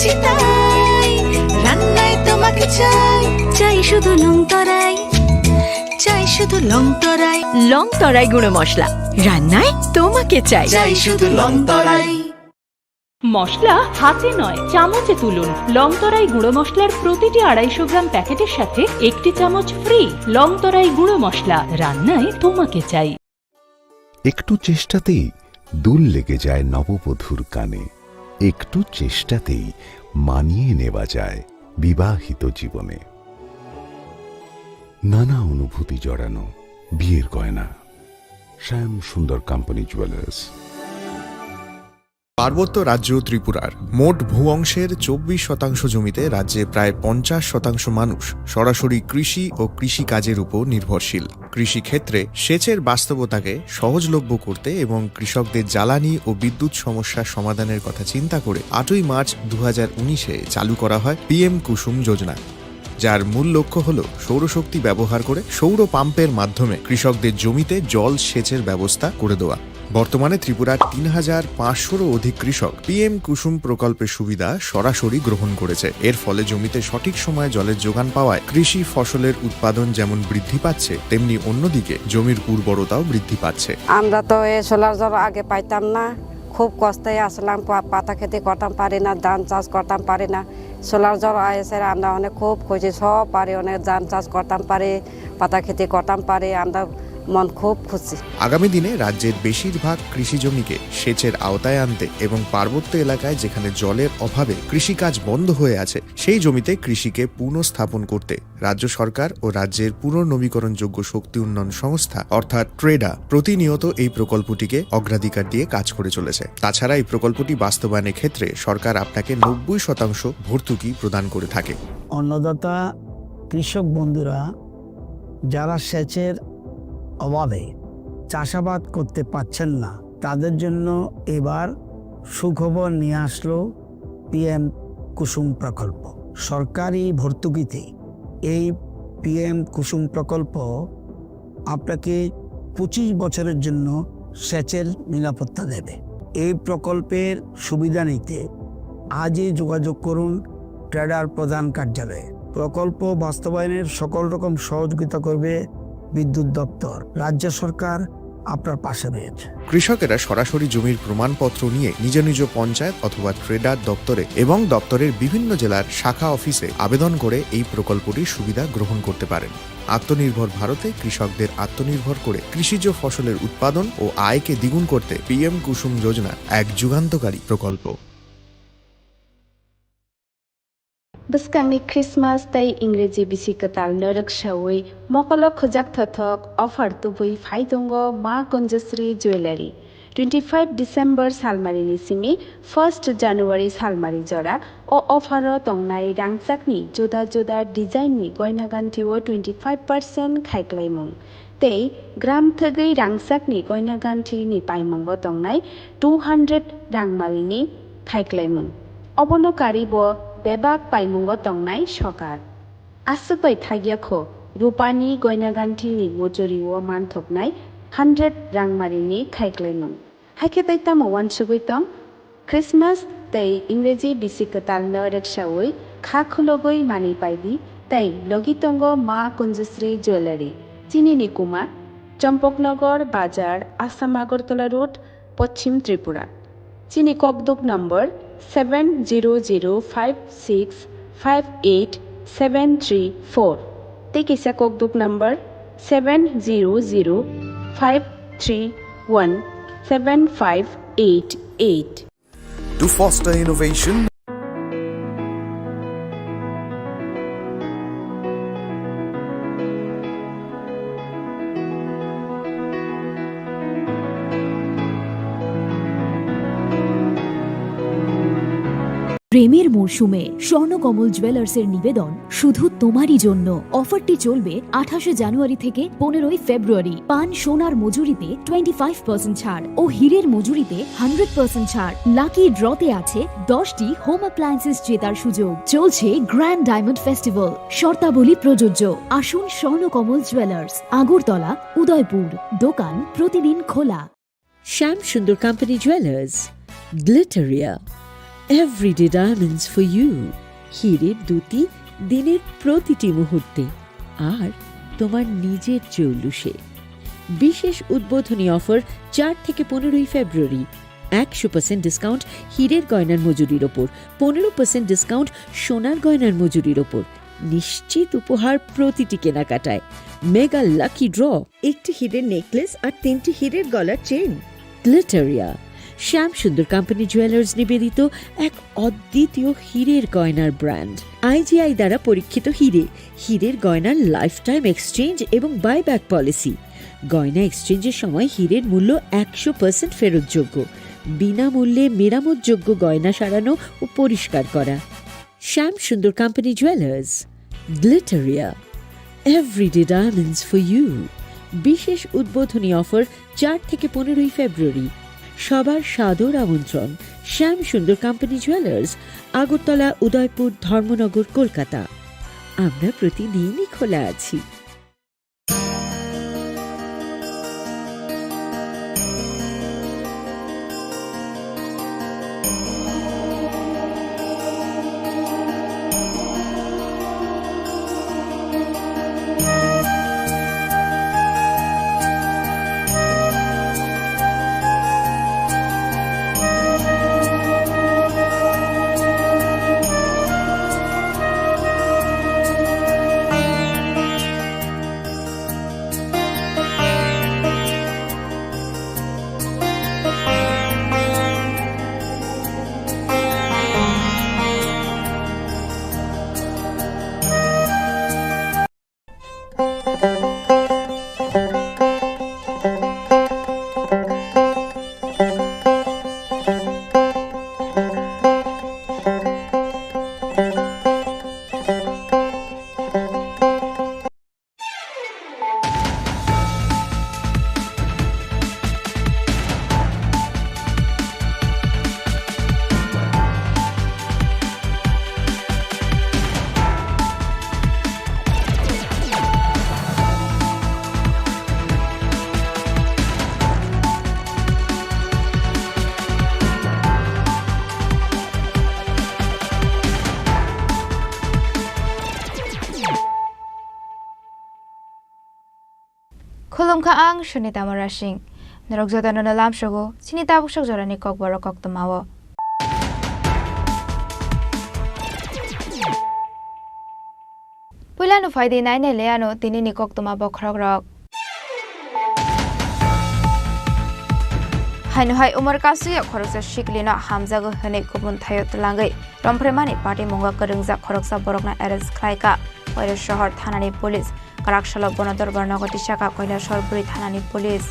বুঝি তাই, রান্নায় তোমাকে চাই, চাই শুধু লং তরাই, চাই শুধু লং তরাই। লং তরাই গুঁড়ো মশলা, রান্নায় তোমাকে চাই, চাই শুধু লং তরাই। মশলা হাতে নয় চামচে তুলুন। লংতরাই গুঁড়ো মশলার প্রতিটি 250 গ্রাম প্যাকেটের সাথে 1 চামচ ফ্রি। লংতরাই গুঁড়ো মশলা, রান্নায় তোমাকে চাই। একটু চেষ্টাতেই দুল লেগে যায় নববধূর কানে, একটু চেষ্টাতেই মানিয়ে নেওয়া যায় বিবাহিত জীবনে। নানা অনুভূতি জড়ানো বিয়ের গয়না। শ্যাম সুন্দর কোম্পানি জুয়েলার্স। পার্বত্য রাজ্য ত্রিপুরার মোট ভূ অংশের 24% জমিতে রাজ্যে প্রায় 50% মানুষ সরাসরি কৃষি ও কৃষিকাজের উপর নির্ভরশীল। কৃষিক্ষেত্রে সেচের বাস্তবতাকে সহজলভ্য করতে এবং কৃষকদের জ্বালানি ও বিদ্যুৎ সমস্যা সমাধানের কথা চিন্তা করে 8ই মার্চ 2019-এ চালু করা হয় PM কুসুম যোজনা, যার মূল লক্ষ্য হল সৌরশক্তি ব্যবহার করে সৌর পাম্পের মাধ্যমে কৃষকদের জমিতে জল সেচের ব্যবস্থা করে দেওয়া। বর্তমানে ত্রিপুরার 3500-রও অধিক কৃষক PM কুসুম প্রকল্পের সুবিধা সরাসরি গ্রহণ করেছে। এর ফলে জমিতে সঠিক সময়ে জলের যোগান পাওয়ায় কৃষি ফসলের উৎপাদন যেমন বৃদ্ধি পাচ্ছে, তেমনি অন্যদিকে জমির উর্বরতাও বৃদ্ধি পাচ্ছে। আমরা তো এই সোলার জল আগে পাইতাম না, খুব কষ্টে আসলাম, পাতা খেতে করতাম পারি না, ধান চাষ করতাম পারি না। সোলার জল এসে আমরা অনেক খুব খুশি, সব পারি, অনেক ধান চাষ করতাম পারি, পাতা খেতে করতাম পারি, আমরা মন খুব খুশি। আগামী দিনে রাজ্যের বেশিরভাগ কৃষি জমিকে সেচের আওতায় আনতে এবং পার্বত্য এলাকায় যেখানে জলের অভাবে কৃষিকাজ বন্ধ হয়ে আছে, সেই জমিতে কৃষিকে পুনঃস্থাপন করতে রাজ্য সরকার ও রাজ্যের পুনর্নবীকরণযোগ্য শক্তি উন্নয়ন সংস্থা অর্থাৎ ট্রেডা প্রতিনিয়ত এই প্রকল্পটিকে অগ্রাধিকার দিয়ে কাজ করে চলেছে। তাছাড়া এই প্রকল্পটি বাস্তবায়নের ক্ষেত্রে সরকার আপনাকে 90% ভর্তুকি প্রদান করে থাকে। অন্নদাতা কৃষক বন্ধুরা যারা সেচের অভাবে চাষাবাদ করতে পারছেন না, তাদের জন্য এবার সুখবর নিয়ে আসলো PM কুসুম প্রকল্প। সরকারি ভর্তুকিতে এই PM কুসুম প্রকল্প আপনাকে 25 বছরের জন্য সেচের নিরাপত্তা দেবে। এই প্রকল্পের সুবিধা নিতে আজই যোগাযোগ করুন ট্রেডার প্রধান কার্যালয়ে। প্রকল্প বাস্তবায়নের সকল রকম সহযোগিতা করবে বিদ্যুৎ দপ্তর। রাজ্য সরকার আপনার পাশে রয়েছে। কৃষকেরা সরাসরি জমির প্রমাণপত্র নিয়ে নিজ নিজ পঞ্চায়েত অথবা ট্রেডার দপ্তরে এবং দপ্তরের বিভিন্ন জেলার শাখা অফিসে আবেদন করে এই প্রকল্পটির সুবিধা গ্রহণ করতে পারেন। আত্মনির্ভর ভারতে কৃষকদের আত্মনির্ভর করে কৃষিজ ফসলের উৎপাদন ও আয়কে দ্বিগুণ করতে PM কুসুম যোজনা এক যুগান্তকারী প্রকল্প। Bwskangni Christmas tei Ingreji bisikatal noraksawi mokolo khojak thothok offer tubui phaidongo Ma Kunjasri Jewelry 25 December salmarini simi 1st January salmari jora o offer o tongnai rangchakni joda joda design ni goina ganti o 25% khaiklaimung tei gram thagui rangchakni goina ganti ni paimungo tongnai 200 rangmarini khaiklaimung obonokari bo বেবাক পাইমুঙ্গ তংনাই সকার আসুকবাই থাগিয়াখো রূপানি গয়নাগান্ঠিনি মজুরিও মানথকনাই 100 রাংমারিনি খাইক্লাইমুং হাইকে তাইতাম ওয়ানসুগুইতং Christmas তাই ইংরেজি বিসিকতাল নরেকসাওই খাখুলগই মানি পাইদি তাই লগিতঙ্গ মা কুঞ্জশ্রী jewellery চিনিনি Kumar Champaknagar বাজার Assam Agartala road পশ্চিম ত্রিপুরা চিনি ককদুক নম্বর 7005658734 Tekisa Kokduk number 7005317588. To foster innovation, প্রেমের মরশুমে স্বর্ণকমল জুয়েলার্সের নিবেদন শুধু তোমারই জন্য। অফারটি চলবে 28 জানুয়ারি থেকে 15 ফেব্রুয়ারি। পান সোনার মজুরিতে 25% ছাড় ও হীরের মজুরিতে 100% ছাড়। লাকি ড্রতে আছে 10টি হোম অ্যাপ্লায়েন্সেস জেতার সুযোগ। চলছে গ্র্যান্ড ডায়মন্ড ফেস্টিভ্যাল, শর্তাবলী প্রযোজ্য। আসুন স্বর্ণকমল জুয়েলার্স, আগরতলা, উদয়পুর। দোকান প্রতিদিন খোলা। Shyam Sundar company jewellers, Glitteria, everyday diamonds for you. হীরের দ্যুতি দিনের প্রতিটি মুহূর্তে আর তোমার নিজের জৌলুসে। বিশেষ উদ্বোধনী অফার 4 থেকে 15 ফেব্রুয়ারি। 100% ডিসকাউন্ট হীরের গয়নার মজুরির ওপর, 15% ডিসকাউন্ট সোনার গয়নার মজুরির ওপর। নিশ্চিত উপহার প্রতিটি কেনাকাটায়। মেগা লাকি ড্র, একটি হীরের নেকলেস আর 3টি হীরের গলার চেন। গ্লিটারিয়া, শ্যাম সুন্দর কোম্পানি জুয়েলার্স নিবেদিত এক অদ্বিতীয় হীরের গয়নার ব্র্যান্ড। IGI দ্বারা পরীক্ষিত হিরে, হীরের গয়নার লাইফ টাইম এক্সচেঞ্জ এবং বাইব্যাক পলিসি। গয়না এক্সচেঞ্জের সময় হীরের মূল্য 100% ফেরতযোগ্য। বিনামূল্যে মেরামতযোগ্য গয়না সারানো ও পরিষ্কার করা। Shyam Sundar company jewellers. Glitteria, everyday diamonds for you. বিশেষ উদ্বোধনী অফার 4 থেকে 15 ফেব্রুয়ারি। সবার সাদর আমন্ত্রণ। শ্যাম সুন্দর কোম্পানি জুয়েলার্স, আগরতলা, উদয়পুর, ধর্মনগর, কলকাতা। আমরা প্রতিদিনই খোলা আছি। Khulumkha ang Shunita Marashing. Narogzota na nalam shogo, sinita buksok jorani kok baro kok tumawo. Pulano faide naine leano tini ni kok tumabo khrok rok. Hainu hai umar kasu ya khoroksa shiklina hamzago hane kubun thayo tulangai. Rompremani party munga karungza khoroksa borokna arrest khlaika. Koila শহর থানানি police কারাকশালা বনদরবার নগরী শাখা কয়লা সরপুরি থানানি police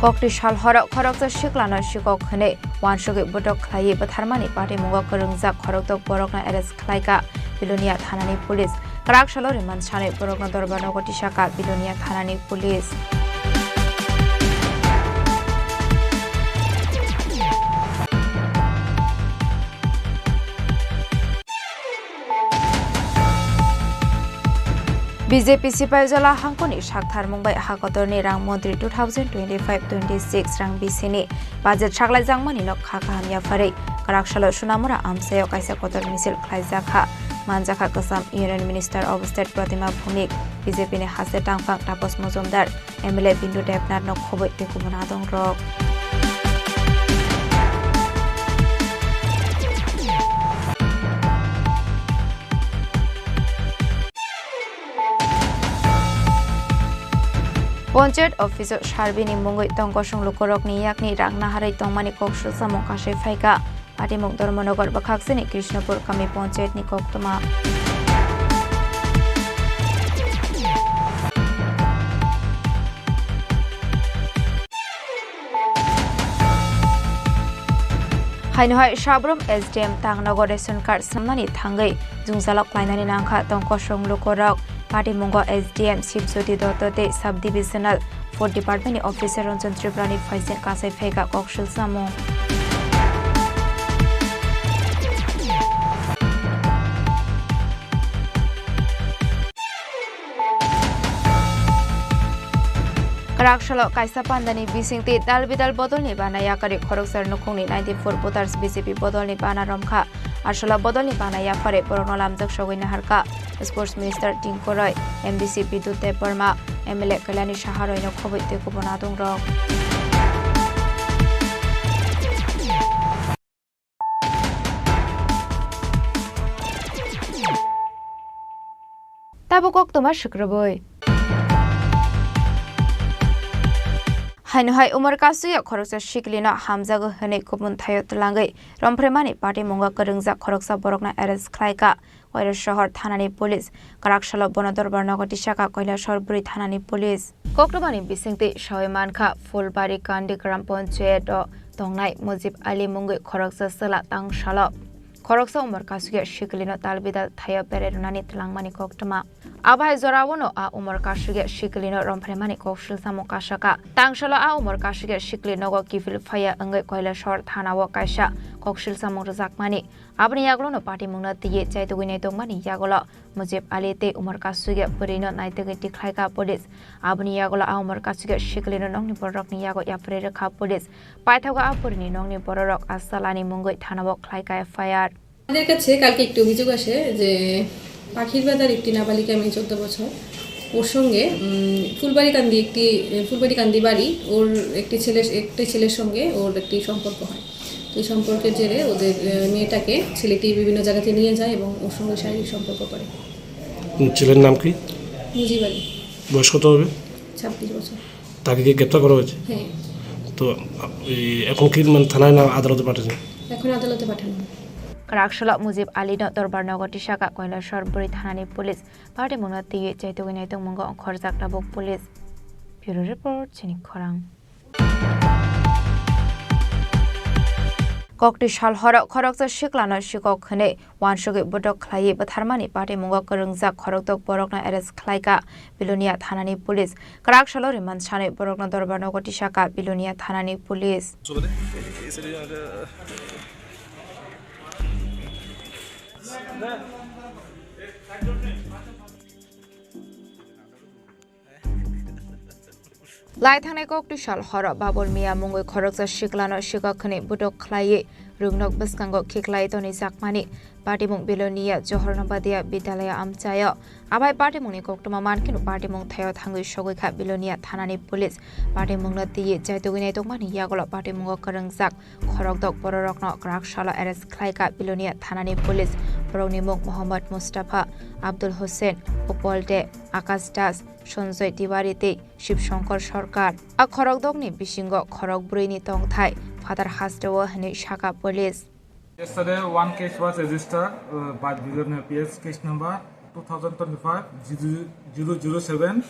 ককটি সাল হরক খরকজা শিকলানো শিকক হনে ওয়ানসগে বটক খাইয়ে বাথারমানি পার্টি মুগা করংজা খরকতক বরকনা এরেস খাইকা বিলোনিয়া থানানি পুলিশ কারাকশালা রিমান্ড সানে বরকনা দরবার নগরী শাখা বিলোনিয়া থানানি police BJP Sipaijala Hangkoni Shakthar Mumbai Hakotorni Rang Montri 2025-26 Rang Bisini Budget Shaklai Jangmani Nok Khaka Hamya Farei Karakshalo Shunamura Amsayo Kaisa Kotor Misil Khlaijaka Manjaka Kasam Union Minister of State Pratima Bhumik BJP ni Hase Tangfang Tapos Muzumdar MLA Bindu Debnar Nok Khoboi Tekubunadong Rok Ponchayat Officer Sharbini Mungoi Tongkosung Lukorok ni Yakni Rangnaharai Tongmani Kokshu Samong Kashe Faika Patimuk Dharmanagar Bakhaksini Krishnapur Kami Ponchayat ni Koktuma Hainohai Shabrum SDM Tangnagar Ration Card Samnani Thangai Jungsalok Lainani Nangkha Tongkosung Lukorok Patimungo SDM Shibjoti Dotote Subdivisional 4 Department Officer Ranjan Triprani Faisal Kasai Fega Kokshul Samong Karakshalo kaisa pandani bisingti dalbidal bodolni bana yakari khoroksar nukhungni 94 voters BJP bodolni bana romkha arshala bodolni bana yafare pornolam jaksogoi naharka Sports Minister Tinku Roy MDC Bidut Deparma MLA Kalyani Shaharoi no khoboite kubona dongrok Tabukok tuma shukraboi Hanuhai Umar Kasuya Koroksa Shiklina Hamzago Hane Kupun Tayot Langai, Rompremani Party Munga Karungza Koroksa Borokna Eres Klaika, Oira Shahar Thanani Police, Karakshala Bonador Barnagotishaka, Koila Shorburi Thanani Police. Kokrobani Bisingti, Shawimanka, Fulbari Kandi Krampon Chedo, Tongnai, Mujib Ali Mungi Koroksa Sala Tang Shalop. Koroksa Umar Kasuya Shiklina Talbida Tayo Perunani Tlangmani Koktama. Abai Zorawono a Umar Kasuya Shiklino Rompremani Kokshil Samokashaka. Tangshala a Umar Kasuya Shiklino Kifil Fire Angai Koila Short Hanawa Kaisha, Kokshil Samokazakmani. Abni Yaglono Party Muna Tiye Chaituine Dongmani Yagola, Mujib Alite Umar Kasuya Purino Naitagati Klaika Police. Abni Yagola a Umar Kasuya Shiklino Nongni Borok Niago Yapre Ka Police. Paitaga Apurini Nongni Borok Asalani Mungoi Tanawok Klaika Fire. আমাদের কাছে কালকে একটি অভিযোগ আসে যে পাখির বাজার একটি নাবালিকা মেয়ে 14 বছর ওর সঙ্গে ফুলবাড়ি কান্দি বাড়ি ওর একটি ছেলের সঙ্গে ওর একটি সম্পর্ক হয় তো এই সম্পর্কের জেরে ওদের মেয়েটাকে ছেলেটি বিভিন্ন জায়গাতে নিয়ে যায় এবং ওর সঙ্গে শারীরিক সম্পর্ক করে ছেলের নাম কি মুজিব আলী বয়স কত হবে 26 বছর তাকে কি গ্রেফতার করা হয়েছে হ্যাঁ তো এখন কি থানায় না আদালতে পাঠানো এখন আদালতে পাঠানো Karakshala Mujib Ali no Dorbar Nogoti Shaka Koila Shorburi Thanani Police Party Munati Chaituine Tongmungo Khorzak Tabuk Police Bureau Report Chinik Khorang Kokti Shal Hora Khoroksa Shiklana Shikok Khane Wanshogi Bodok Khlai Batharmani Party Mungo Karungzak Khoroktok Borokna Eres Khlaika Bilonia Thanani Police Karakshala Riman Chane Borokna Dorbar Nogoti Shaka Bilonia Thanani Police Lai Thane Kokti Shal Hora Babul Mia Mungoi Khoroksa Shiklano Shikakhane Budok Khlai Rungnok Biskango Kiklai Toni Zakmani Party Mung Bilonia Johornabadia Bidalaya Amchaya Abai Party Muni Koktuma Mankinu Party Mung Thayo Thangu Shogika Bilonia Thanani Police Party Mung Nati Jaitugine Tongmani Yagola Party Mungo Karangzak Khorokdok Bororokno Krakshala Eres Klaika Bilonia Thanani Police Boroni Mung Muhammad Mustafa Abdul Hussein Upolde Akash Das Sonjoy Tiwarite Shib Shankar Sarkar A Khorokdokni Bishingo Khorokburini Tongthai Father Hastawa Hani Shaka Police Yesterday, one case was registered by the PS case number 2025-007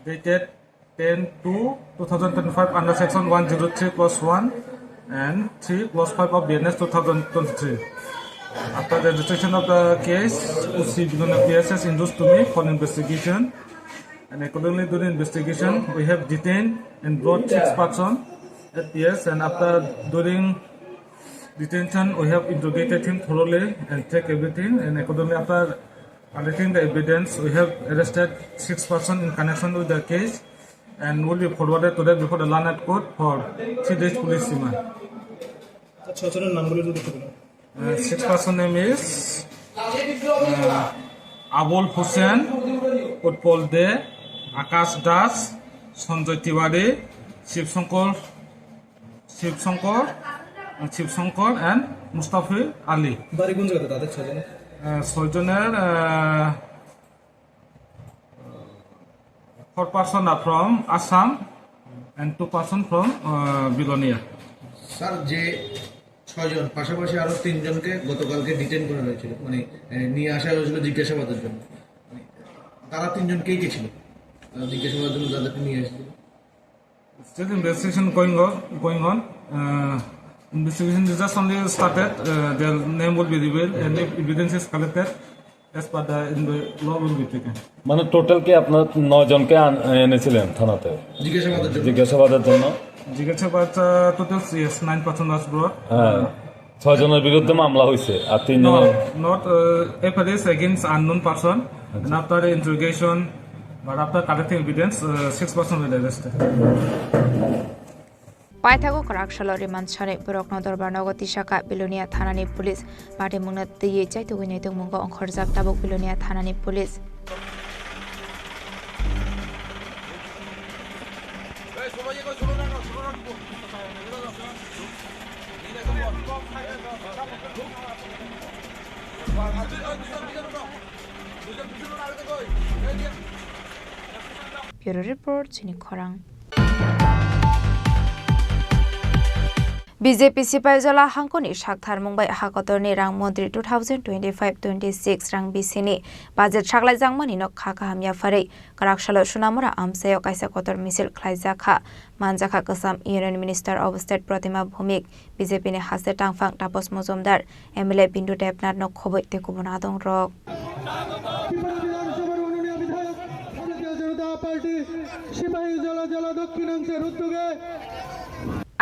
dated 10/2/2025 under section 103/1 and 3/5 of BNS 2023. After the registration of the case, UC PS has induced to me for investigation, and accordingly during investigation, we have detained and brought 6 persons at PS, and during detention, we have interrogated him thoroughly and take everything, and accordingly after collecting the evidence, we have arrested 6 persons in connection with the case and will be forwarded today before the Lanad Court for 3 days police remand. 6 person name is Abul Hussain, Utpol De, Akash Das, Sonjoy Tiwari, Shiv Shankar and Mustafa Ali. Bari কোন জায়গাতে তাদের ছয়জনের? ছয়জনের 4 person are from Assam and 2 person from Bilonia. Sir যে 6 জন পাশাপাশি আরো 3 জনকে গতকালকে ডিটেইন করা হয়েছিল মানে নিয়ে আসা হয়েছিল জিজ্ঞাসাবাদের জন্য তারা 3 জন কে ছিল জিজ্ঞাসাবাদের জন্য যাদেরকে নিয়ে এসেছিল Still investigation going on. Investigation is just only started. Their name will be revealed, and if evidence is collected, as per the law will be taken. মানে টোটাল কি আপনারা 9 জনকে এনেছিলেন থানাতে জিজ্ঞাসাবাদের জন্য? জিজ্ঞাসাবাদ total yes 9 person was brought. হ্যাঁ 6 জনের বিরুদ্ধে মামলা হয়েছে আর 3 জনের not FIR is against unknown person, and after the interrogation But after collecting evidence, 6 person were arrested. পাইথাগো কারাকশাল remand সানে বরকন দরবার নগতি শাখা বিলোনিয়া থানানি পুলিশ পাটে মুংনা দিয়ে চাইতো গইনাই দং মুঙ্গ অংখরজাক তাবুক বিলোনিয়া থানানি পুলিশ ব্যুরো রিপোর্ট চিনি খরাং বিজেপি সিপাহীজলা হাংকনি সাকথার মুম্বাই হাকতরনি রাং মন্ত্রী 2025-26 রাং বিসিনি বাজেট সাকলাই জাংমানি নক খাকা হামিয়া ফাरै কারাকশাল সুনামুরা আমসায় কাইসা কতর মিছিল খ্লাইজাখা মানজাখা কসাম union minister of state Pratima Bhoumik BJP নি হাসে টাংফাং তাপস মজুমদার এমএলএ বিন্দু দেবনাথ নক খবই তে কুবনা দং রক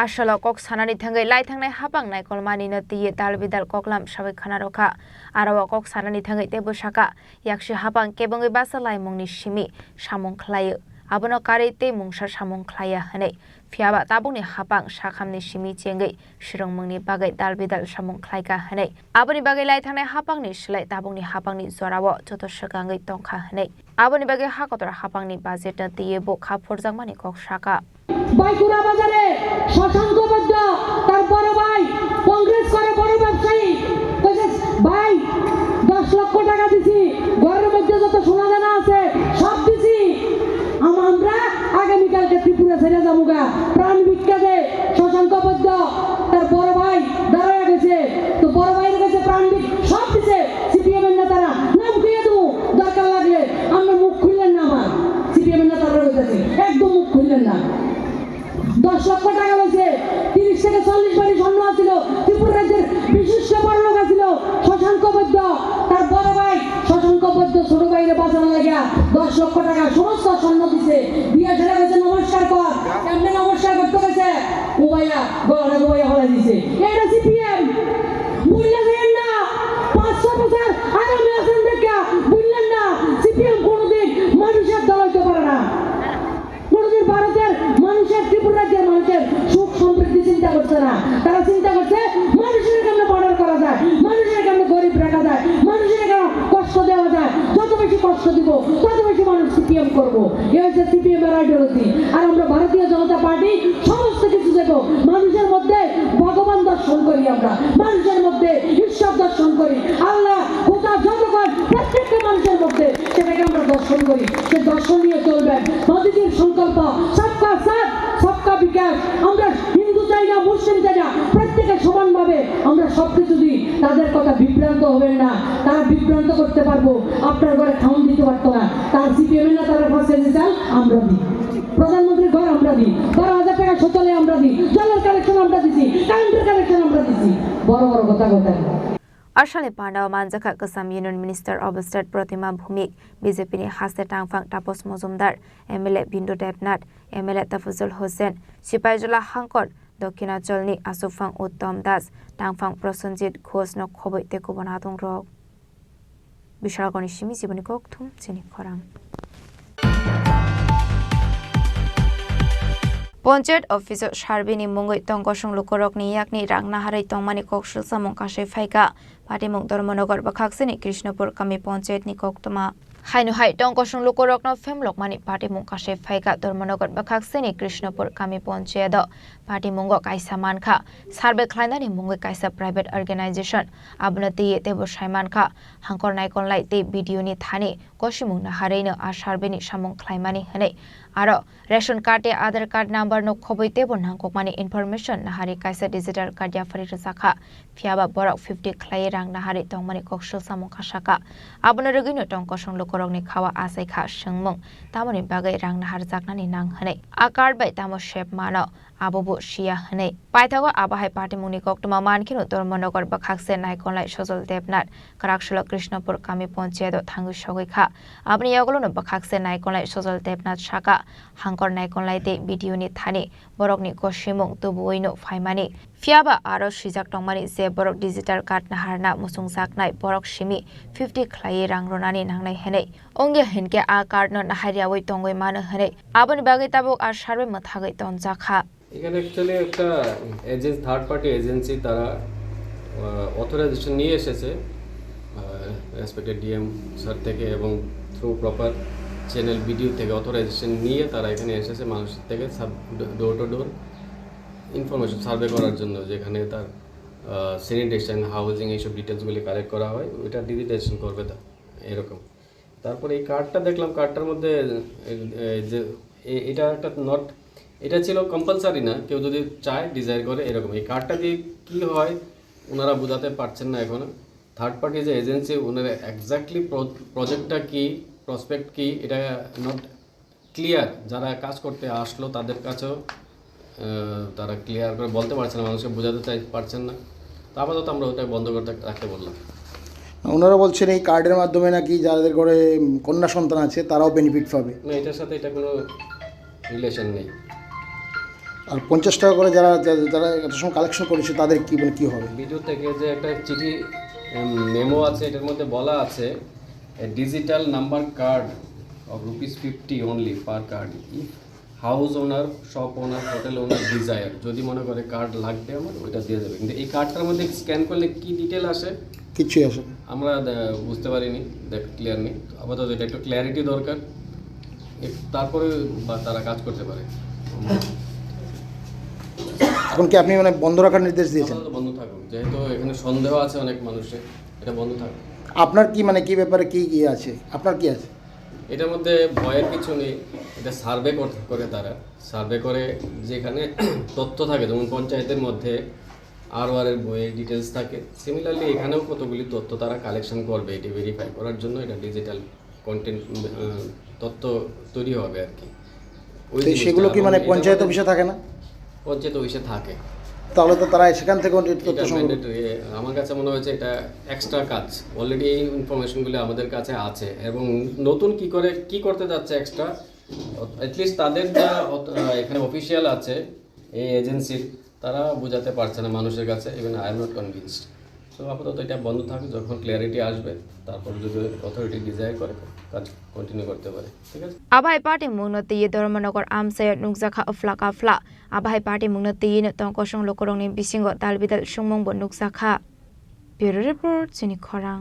আসলে কক সানানি থাঙ্গাই লাই থাंनाय हाबां नायकल मानिनो तिये दाल बिदाल ककलाम साबै खाना रखा आरो कक सानानि थांगाय तेबो साका याक्सि हाबां केबंगै बासालाय मुंनि सिमि सामुं खलायो आबनो कारै ते मुंसा सामुं खलाया हनै फियाबा ताबुंनि हाबां साखामनि सिमि चेंगै सिरं मुंनि बागै दाल बिदाल सामुं खलायगा हनै आबनि बागै लाई थांनाय हाबांनि सिलाय ताबुंनि हाबांनि जरावो जतो सगांगै तंखा हनै आबनि बागै हाकतर हाबांनि बाजेट तिये बो खाफरजां मानि कक साका বাইকুড়া বাজারে শশাঙ্ক বৈদ্য তার বড় ভাই কংগ্রেস করে বড় ব্যবসায়ী কইছে ভাই 10 লক্ষ টাকা দিছি ঘরের মধ্যে যত সোনা দানা আছে সব দিছি আমরা আগামী কালকে ত্রিপুরা ছেড়ে যাবগা প্রাণ ভিক্ষা দে শশাঙ্ক বৈদ্য তার বড় ভাই দাঁড়ায় গেছে তো বড় ভাইয়ের কাছে প্রাণ সব দিছে সিপিএম এর নেতারা নাম কইয়া দেবো দরকার লাগলে আমরা মুখ খুললেন না আমার সিপিএম এর নেতারা কইতাছে একদম মুখ খুললেন না 10 লক্ষ টাকা লইছে 30 থেকে 40 বাড়ি স্বর্ণ আছিল ত্রিপুরা রাজ্যের বিশিষ্ট বড়লোক আছিল শশাঙ্ক বৈদ্য তার বড় ভাই শশাঙ্ক বৈদ্য ছোট ভাইরে বাঁচানো লাগা 10 লক্ষ টাকা সমস্ত স্বর্ণ দিছে দিয়া ছেড়ে গেছে নমস্কার কর কেমনে নমস্কার করতে গেছে ও ভাইয়া গলা গোয়া হলা দিছে এটা সিপিএম বুঝলেন না 500 বছর আগামী আসেন দেখা বুঝলেন না সিপিএম কোনদিন মানুষের দল হইতে পারে না কোনদিন ভারতের মানুষের ত্রিপুরা রাজ্যের মানুষের সুখ সমৃদ্ধি চিন্তা করছে না তারা চিন্তা করছে মানুষের কেমন বর্ডার করা যায় মানুষের কেমন গরিব রাখা যায় মানুষের কেমন কষ্ট দেওয়া যায় যত বেশি কষ্ট দিব তত বেশি মানুষ সিপিএম করবো এই হচ্ছে সিপিএম এর আইডিওলজি আর আমরা ভারতীয় জনতা পার্টি সমস্ত কিছু দেখো মানুষের মধ্যে ভগবান দর্শন করি আমরা মানুষের মধ্যে ঈশ্বর দর্শন করি আল্লাহ খোদা যতক্ষণ প্রত্যেকটা মানুষের মধ্যে সেটাকে আমরা দর্শন করি সে দর্শন নিয়ে চলবেন মোদীজির সংকল্প সবকা সাথ সবকা বিকাশ আমরা হিন্দু চাই না মুসলিম চাই না প্রত্যেকে সমানভাবে আমরা সবকিছু দিই তাদের কথা বিভ্রান্ত হবেন না তারা বিভ্রান্ত করতে পারবো আপনার ঘরে খাওয়ান দিতে পারতো না তার সিপিএম না তারা ফাঁসে চাল আমরা দিই প্রধানমন্ত্রীর ঘর আমরা দিই 12,000 টাকা শৌচালয় আমরা দিই জলের কালেকশন আমরা দিছি কারেন্টের কালেকশন আমরা দিছি বড় বড় কথা কথা Ashale Pandao Manjaka Kasam Union Minister of State Pratima Bhumik, BJP ni Hase Tangfang Tapos Mozumdar, MLA Bindu Debnath, MLA Tafuzul Hussain, Sipaijala Hankor, Dokhinachal ni Asufang Uttom Das, Tangfang Prosenjit Ghosh no Khoboi te Kubonadong Rok. Bishalgoni Shimi Jiboni Kokthum Chini Khorang. Panchayat অফিসত সার্বিনী মুঙ্গৈ টংকসং লোকরকনি yakhni রাংনাহাरै টংমানি ককসুল সামং কাশে ফাইকা পাটিমুখ ধর্মনগর বাখাকসিনি কৃষ্ণপুর কামি পঞ্চায়েতনি কক্তমা হাইনুহাই টংকসং লোকরকন ফেমলকমানি পাটিমুখ কাশে ফাইকা ধর্মনগর বাখাকসিনি কৃষ্ণপুর কামি panchayat পাটিমুঙ্গ কাইসা মানখা survey খ্লাইনানি মুঙ্গৈ কাইসা private organisation আবনতি তেবো সাইমানখা হাংকর নাইকনলাই তে ভিডিওনি Thani কসিমুং নাহাरैनो आ सार्भेनि सामं ख्लाइमानि हनै आरो रेशन कार्ड ए आधार कार्ड नम्बर नो खबै तेबो नांगकमानि इनफरमेशन नाहारि काइसा डिजिटल कार्ड याफारि रसाखा फियाबा बरक 50 ख्लाइ रां नाहारि तंमानि कक्सल सामं खासाका आबनो रगिनो टंकसं लोकरकनि खावा आसाइखा सोंमं तामनि बागै रां नाहार जाकनानि नां हनै आ कार्ड बाय तामो शेप मानो আববো শিয়া হনে পাইথাগো আবাহাই পার্টি মুনি কক্টমা মানখিনো ধর্মনগর বাখাকসে নাইকনলাই সজল দেবনাথ কারাকশল কৃষ্ণপুর কামি পঞ্চায়েত থাঙ্গু সগৈখা আপনি ইয়াগলনো বাখাকসে নাইকনলাই সজল দেবনাথ শাখা হাঙ্কর নাইকনলাইতে ভিডিওনি থানি বরকনি গসিমুং তুবুইনো ফাইমানি ফিয়াবা আরো সিজাক টংমানি যে বরক ডিজিটাল কার্ড নাহারনা মুসুং জাকনাই বরক সিমি 50 খ্লাই রাংরনানি নাংনাই হেनै অঙ্গে হিনকে আ কার্ড ন নাহারিয়াওই তঙ্গই মানো হেनै আবনি বাগै তাবক আর সার্ভে মথাগৈ তনজাখা এখানে অ্যাকচুয়ালি একটা এজেন্সি থার্ড পার্টি এজেন্সি তারা অথরাইজেশন নিয়ে এসেছে রেসপেক্টেড ডিএম স্যার থেকে এবং থ্রু প্রপার চ্যানেল ভিডিও থেকে অথরাইজেশন নিয়ে তারা এখানে এসেছে মানুষের থেকে door to door information survey করার জন্য যেখানে তার স্যানিটেশন হাউজিং এইসব ডিটেলসগুলি কালেক্ট করা হয় ওইটা ডিজিটাইজেশন করবে তা এরকম। তারপরে এই কার্ডটা দেখলাম, কার্ডটার মধ্যে যে এটা একটা নট, এটা ছিল কম্পালসারি না, কেউ যদি চায় ডিজাইর করে এরকম। এই কার্ডটা দিয়ে কী হয় ওনারা বোঝাতে পারছেন না এখনও। থার্ড পার্টি যে এজেন্সি ওনারা এক্স্যাক্টলি প্রজেক্টটা কী, প্রসপেক্ট কী, এটা নট ক্লিয়ার। যারা কাজ করতে আসলো তাদের কাছেও তারা ক্লিয়ার করে বলতে পারছেন না, মানুষকে বোঝাতে পারছেন না। তা আপাতত আমরা ওটা বন্ধ করতে রাখতে বললাম। ওনারা বলছেন এই কার্ডের মাধ্যমে নাকি যাদের ঘরে কন্যা সন্তান আছে তারাও বেনিফিট পাবে। না, এটার সাথে এটা কোনো রিলেশন নেই। আর 50 টাকা করে যারা যারা এত সময় কালেকশন করেছে তাদের কি মানে কী হবে? ভিডিও থেকে যে একটা চিঠি মেমো আছে, এটার মধ্যে বলা আছে digital number card of ₹50 only per card if house owner, shop owner, hotel owner desire, যদি মনে করে কার্ড লাগবে আমার ওইটা দিয়ে দেবে। কিন্তু এই কার্ডটার মধ্যে স্ক্যান করলে কী ডিটেল আসে কিছুই আসে আমরা বুঝতে পারিনি, ক্লিয়ার নেই। আপাতত এটা একটু ক্ল্যারিটি দরকার, তারপরে তারা কাজ করতে পারে। এখন কি আপনি মানে বন্ধ রাখার নির্দেশ দিয়েছেন? বন্ধ থাকুক, যেহেতু এখানে সন্দেহ আছে অনেক মানুষের, এটা বন্ধ থাকুক। আপনার কি মানে কি ব্যাপারে কি আছে, আপনার কি আছে? এটার মধ্যে ভয়ের কিছু নেই। এটা সার্ভে করে, তারা সার্ভে করে যেখানে তথ্য থাকে, যেমন পঞ্চায়েতের মধ্যে আরওয়ারের বইয়ে ডিটেলস থাকে, সিমিলারলি এখানেও কতগুলি তথ্য তারা কালেকশন করবে। এটি ভেরিফাই করার জন্য এটা ডিজিটাল কন্টেন্ট তথ্য তৈরি হবে আর কি। সেগুলো কি মানে পঞ্চায়েত অফিসে থাকে না? পঞ্চায়েত অফিসে থাকে, তাহলে তো তারা সেখান থেকে তথ্য সংগ্রহ। আমার কাছে মনে হয়েছে এটা এক্সট্রা কাজ। অলরেডি এই ইনফরমেশনগুলো আমাদের কাছে আছে এবং নতুন কি করতে যাচ্ছে এক্সট্রা, অ্যাটলিস্ট তাদের যা এখানে অফিসিয়াল আছে এই এজেন্সির, তারা বোঝাতে পারছে না মানুষের কাছে। Even I am not convinced. So আপাতত এটা বন্ধ থাকে, যখন ক্লিয়ারিটি আসবে তারপর যদি অথরিটি ডিজায়ার করে কাজ কন্টিনিউ করতে পারে। ঠিক আছে। আবাহাই পার্টি মুংনতি ধর্মনগর আমসায় নুকজাখা আফলা কাফলা আবাহাই পার্টি মুংনতি তংকসং লোকরংনি বিসিঙ্গ দালবিদাল সুংমংব নুকজাখা। ব্যুরো রিপোর্ট চিনি খরাং।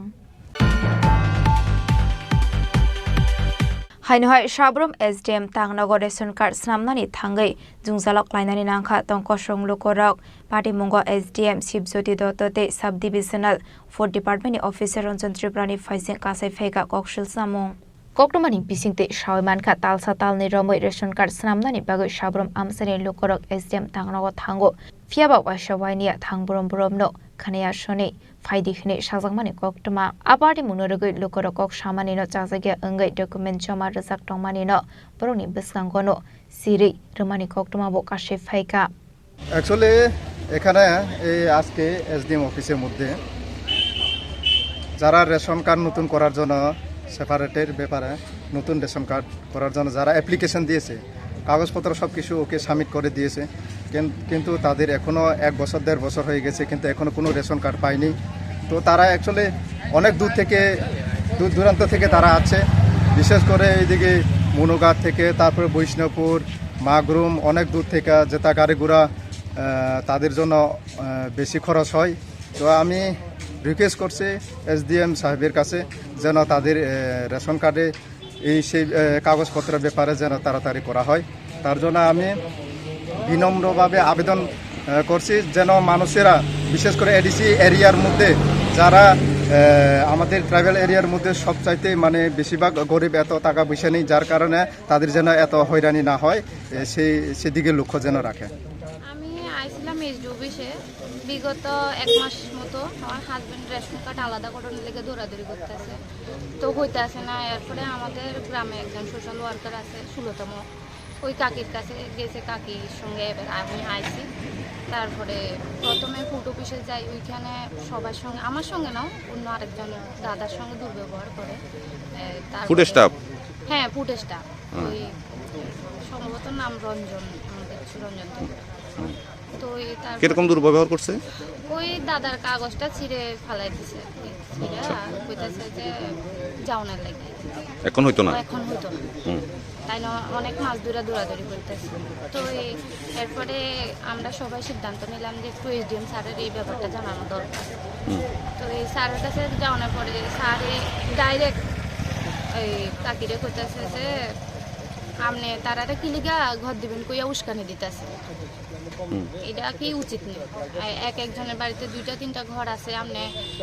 हाइनहाय साब्रम एसडीएम तांगनगर रेशन कार्ड स्नामनानि थांगै जुंजालक लाइनानि नांखा तंकसं लोकरक पार्टी मुंग एसडीएम शिवज्योति दत्तते sub divisional 4 department officer Ranjan त्रिपुरानि फाइसिं कासाय फेगा कक्सिल सामं कक्टमानि बिसिंगते सावमानखा तालसा तालनि रमै रेशन कार्ड स्नामनानि बागै साब्रम आमसानि लोकरक एसडीएम तांगनगर थांगो फियाबा वाइसवाइनिया थांब्रम ब्रमनो खानाया शनि फाइदि खने साजांमानि कक्टमा आपार्टी मुनरगै लोकरक कक सामानिनो चाजागिया अंगै डकुमेन्ट जमा रजाक टंमानिनो बरंनि बिसकांगनो सिरि रमानि कक्टमाबो काशे फाइका। অ্যাকচুয়ালি এখানে এই আজকে এসডিএম অফিসের মধ্যে যারা রেশন কার্ড নতুন করার জন্য সেপারেটের ব্যাপারে নতুন রেশন কার্ড করার জন্য যারা অ্যাপ্লিকেশন দিয়েছে, কাগজপত্র সব কিছু ওকে সাবমিট করে দিয়েছে, কিন্তু তাদের এখনও 1 বছর 1.5 বছর হয়ে গেছে, কিন্তু এখনও কোনো রেশন কার্ড পায়নি। তো তারা অ্যাকচুয়ালি অনেক দূর দূরান্ত থেকে তারা আছে, বিশেষ করে এইদিকে মনুঘাট থেকে, তারপরে বৈষ্ণবপুর, মাগরুম, অনেক দূর থেকে যেটা গাড়ি ঘোড়া তাদের জন্য বেশি খরচ হয়। তো আমি রিকোয়েস্ট করছি এসডিএম সাহেবের কাছে যেন তাদের রেশন কার্ডে সেই কাগজপত্রের ব্যাপারে যেন তাড়াতাড়ি করা হয়। তার জন্য আমি বিনম্রভাবে আবেদন করছি যেন মানুষেরা, বিশেষ করে এডিসি এরিয়ার মধ্যে যারা আমাদের ট্রাইবাল এরিয়ার মধ্যে সবচাইতে মানে বেশিরভাগ গরিব, এত টাকা পয়সা নেই, যার কারণে তাদের যেন এত হয়রানি না হয় সেদিকে লক্ষ্য যেন রাখে। আমি আইছিলাম এসডি অফিসে বিগত 1 মাস মতো। আমার হাজব্যান্ড রেশন কার্ড আলাদা করার লেগে দৌড়াদৌড়ি করতেছে, তো হইতে আসে না। এরপরে আমাদের গ্রামে একজন সোশ্যাল ওয়ার্কার আছে 16তম, ওই কাকির কাছে গেছে, কাকির সঙ্গে এবার আমি আইছি। তারপরে প্রথমে ফুড অফিসে যাই, ওইখানে সবার সঙ্গে, আমার সঙ্গে নাও, অন্য আরেকজন দাদার সঙ্গে দুর্ব্যবহার করে। Food staff? হ্যাঁ, ফুড স্টাফ। ওই সম্ভবত নাম রঞ্জন, আমাদের রঞ্জন থেকে। তো কিরকম দুর্ব্যবহার করছে? ওই দাদার কাগজটা ছিঁড়ে ফেলাই দিছে, ছিঁড়ে কইতাছে যে যাওনার লাগে। এখন হইতো না? এখন হইতো না, তাই না? অনেক মাছ দৌড়াদৌড়ি করতেছে। তো এরপরে আমরা সবাই সিদ্ধান্ত নিলাম যে একটু এসডিএম স্যারের এই ব্যাপারটা জানানো দরকার। তো এই স্যারের কাছে যাওয়ার পরে স্যারে ডাইরেক্ট এই কাকিরে কইতাছে যে আপনি তারারে কি লিগা ঘর দিবেন কইয়া উস্কানি দিতেছে। এটা কি উচিত নেই। একজনের বাড়িতে 2-3টা ঘর আছে, আপনি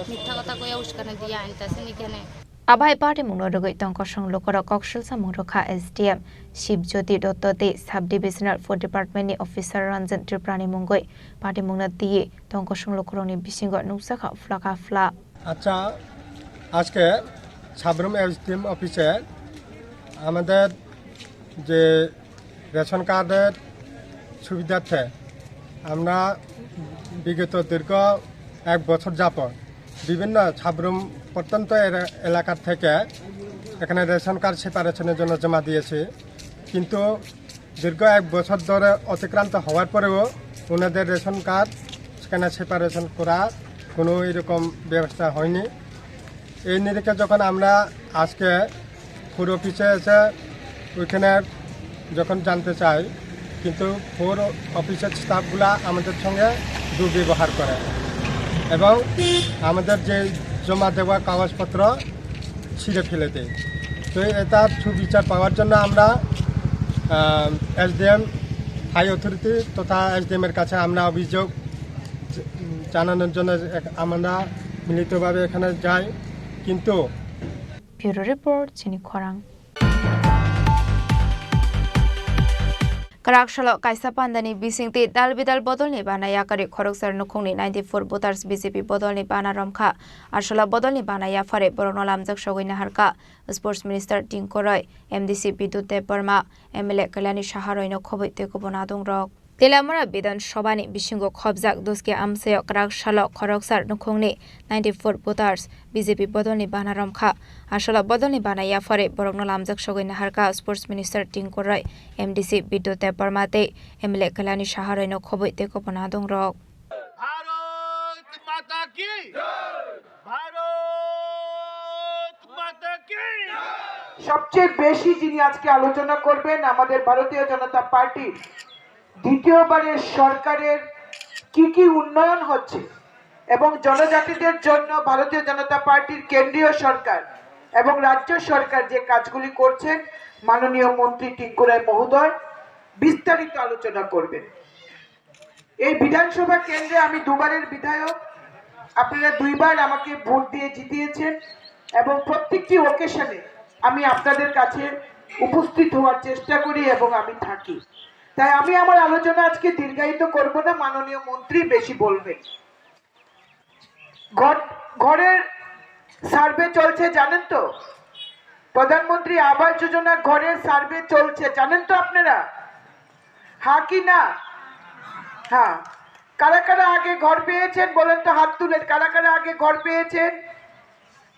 মিথ্যা কথা কইয়া উস্কানি দিয়ে আনতেছেন এখানে। আবাই পার্টি মুনরগৈ তংক সংলকর কৌশল সামুরক্ষা এসডিএম শিবজ্যোতি দত্ততে সাব ডিভিশনাল ফুড ডিপার্টমেন্टनि অফিসার रंजन त्रिपुरानि मुंगै पार्टी मुंगना दिए तंक संलकरनि बिसिंग नुसाखा फ्लाका फ्ला। আচ্ছা, আজকে সাবরুম এসডিএম অফিসে আমাদের যে রেশন কার্ডের সুবিধার্থে আমরা বিগত দীর্ঘ 1 বছর যাবত বিভিন্ন সাবরুম প্রত্যন্ত এলাকার থেকে এখানে রেশন কার্ড সেপারেশনের জন্য জমা দিয়েছি, কিন্তু দীর্ঘ 1 বছর ধরে অতিক্রান্ত হওয়ার পরেও ওনাদের রেশন কার্ড সেখানে সেপারেশন করার কোনো এরকম ব্যবস্থা হয়নি। এই নিরিখে যখন আমরা আজকে ফুড অফিসে এসে ওইখানে যখন জানতে চাই, কিন্তু ফুড অফিসের স্টাফগুলা আমাদের সঙ্গে দুর্ব্যবহার করে এবং আমাদের যে জমা দেওয়া কাগজপত্র ছিঁড়ে ফেলে দেয়। তো এটার সুবিচার পাওয়ার জন্য আমরা এসডিএম হাই অথরিটি তথা এসডিএমের কাছে আমরা অভিযোগ জানানোর জন্য আমরা মিলিতভাবে এখানে যাই, কিন্তু ব্যুরো রিপোর্ট চিনি খরাং। Karakshalo kaisa pandani bisingti dal bidal bodolni banaya kari khoroksar nukhungni 94 voters BJP bodolni bana romkha arshala bodolni banaya fare borno lamjak sogoina harka sports minister Tinkorai MDC Bidut Debarma MLA Kalyani Shaharoino khoboite kobona dongrok Telamara Bidan Shobani Bishingo Khobjak Duske Amseo Karakshalo khoroksar nukhungni 94 voters BJP bodolni bana romkha arshala bodolni banaya fare borno lamjak sogoina harka sports minister Tinkorai MDC Bidut Debarma te MLA Kalyani Shaharoino khoboite kobona dongrok সবচেয়ে বেশি যিনি আজকে আলোচনা করবেন আমাদের ভারতীয় জনতা পার্টির দ্বিতীয়বারের সরকারের কি উন্নয়ন হচ্ছে এবং জনজাতিদের জন্য ভারতীয় জনতা পার্টির কেন্দ্রীয় সরকার এবং রাজ্য সরকার যে কাজগুলি করছেন মাননীয় মন্ত্রী টিঙ্কুরাই মহোদয় বিস্তারিত আলোচনা করবেন। এই বিধানসভা কেন্দ্রে আমি 2বারের বিধায়ক, আপনারা 2বার আমাকে ভোট দিয়ে জিতিয়েছেন এবং প্রত্যেকটি ওকেশনে আমি আপনাদের কাছে উপস্থিত হওয়ার চেষ্টা করি এবং আমি থাকি। তাই আমি আমার আলোচনা আজকে দীর্ঘায়িত করব না, মাননীয় মন্ত্রী বেশি বলবেন। ঘরের সার্ভে চলছে জানেন তো, প্রধানমন্ত্রী আবাস যোজনা ঘরের সার্ভে চলছে জানেন তো আপনারা, হ্যাঁ কি না? হ্যাঁ, কারা কারা আগে ঘর পেয়েছেন বলেন তো, হাত তুলেন। কারা কারা আগে ঘর পেয়েছেন?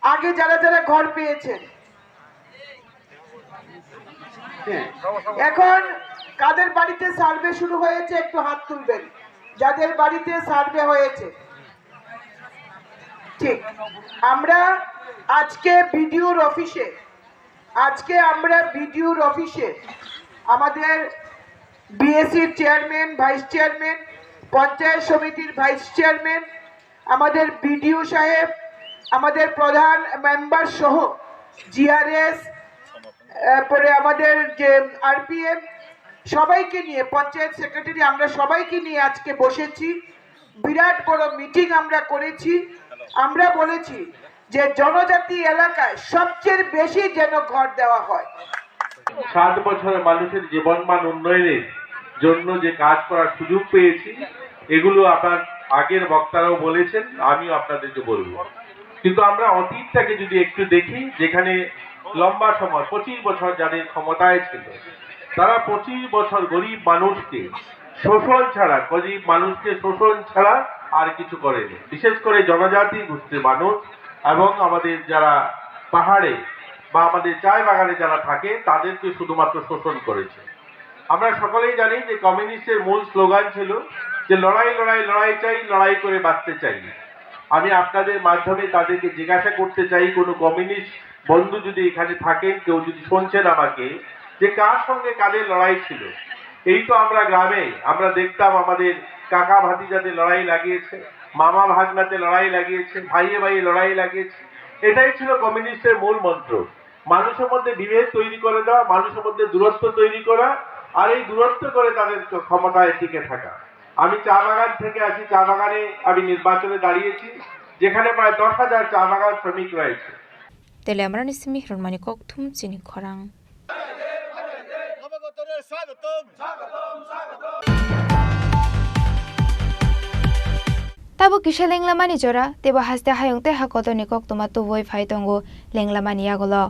আগে যারা যারা ঘর পেয়েছেন, এখন কাদের বাড়িতে সার্ভে শুরু হয়েছে একটু হাত তুলবেন, যাদের বাড়িতে সার্ভে হয়েছে। ঠিক, আমরা আজকে বিডিওর অফিসে আমাদের বিএসসির চেয়ারম্যান, ভাইস চেয়ারম্যান, পঞ্চায়েত সমিতির ভাইস চেয়ারম্যান, আমাদের বিডিও সাহেব, আমাদের প্রধান মেম্বার সহ জিআরএস, পরে আমাদের যে আরপিএম, সবাইকে নিয়ে, পঞ্চায়েত সেক্রেটারি, আমরা সবাইকে নিয়ে আজকে বসেছি। বিরাট বড় মিটিং আমরা করেছি। আমরা বলেছি যে জনজাতি এলাকায় সবচেয়ে বেশি যেন ঘর দেওয়া হয়। 7 বছরের মানুষের জীবনমান উন্নয়নের জন্য যে কাজ করার সুযোগ পেয়েছি, এগুলো আপনার আগের বক্তারাও বলেছেন, আমিও আপনাদেরকে বলবো। কিন্তু আমরা অতীতটাকে যদি একটু দেখি, যেখানে লম্বা সময় 25 বছর যাদের ক্ষমতায় ছিল, তারা 25 বছর গরিব মানুষকে শোষণ ছাড়া আর কিছু করেনি। বিশেষ করে জনজাতি গোষ্ঠীর মানুষ এবং আমাদের যারা পাহাড়ে বা আমাদের চায় বাগানে যারা থাকে তাদেরকে শুধুমাত্র শোষণ করেছে। আমরা সকলেই জানি যে কমিউনিস্টের মূল স্লোগান ছিল যে লড়াই লড়াই লড়াই চাই, লড়াই করে বাঁচতে চাই। আমি আপনাদের মাধ্যমে তাদেরকে জিজ্ঞাসা করতে চাই, কোনো কমিউনিস্ট বন্ধু যদি এখানে থাকেন, কেউ যদি শুনছেন আমাকে, যে কার সঙ্গে কাদের লড়াই ছিল। এই তো আমরা গ্রামে আমরা দেখতাম আমাদের কাকা ভাতিজাতে লড়াই লাগিয়েছে, মামা ভাগনাতে লড়াই লাগিয়েছে, ভাইয়ে ভাইয়ে লড়াই লাগিয়েছে। এটাই ছিল কমিউনিস্টের মূল মন্ত্র, মানুষের মধ্যে বিভেদ তৈরি করে দেওয়া, মানুষের মধ্যে দূরত্ব তৈরি করা, আর এই দূরত্ব করে তাদের ক্ষমতায় টিকে থাকা। আমি চা বাগান থেকে আসি, চা বাগানে আমি নির্বাচনে দাঁড়িয়েছি, যেখানে প্রায় 10,000 চা বাগান শ্রমিক রয়েছে। তেলে আমরা নিসমি হিরণমানি ককথুম চিনি খরাং। Tabo kisha lenglamani jora tebo haste hayongte hakotoni koktoma tuboi phaitongo lenglamani agolo.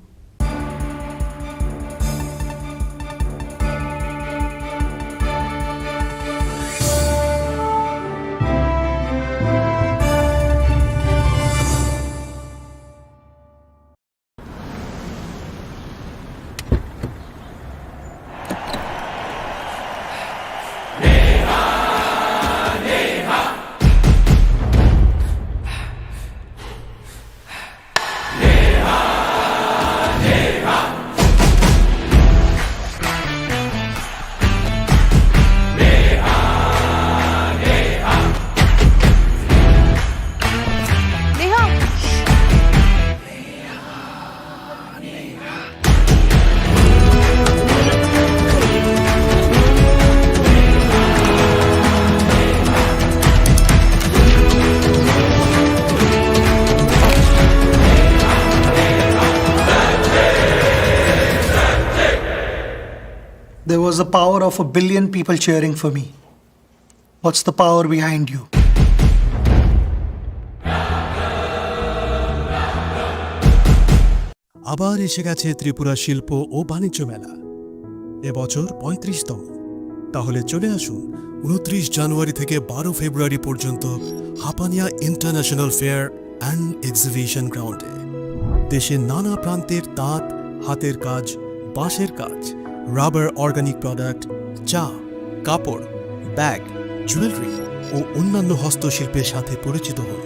There was the power of 1 billion people cheering for me. What's the power behind you? আবার এসে গেছে ত্রিপুরা শিল্প ও বাণিজ্য মেলা, এবছর 35তম। তাহলে চলে আসুন 29 জানুয়ারি থেকে 12 ফেব্রুয়ারি পর্যন্ত Hapania international fair and exhibition গ্রাউন্ডে। দেশের নানা প্রান্তের তাঁত, হাতের কাজ, বাঁশের কাজ, রাবার অর্গানিক প্রোডাক্ট, চা, কাপড়, ব্যাগ, জুয়েলারি ও অন্যান্য হস্তশিল্পের সাথে পরিচিত হন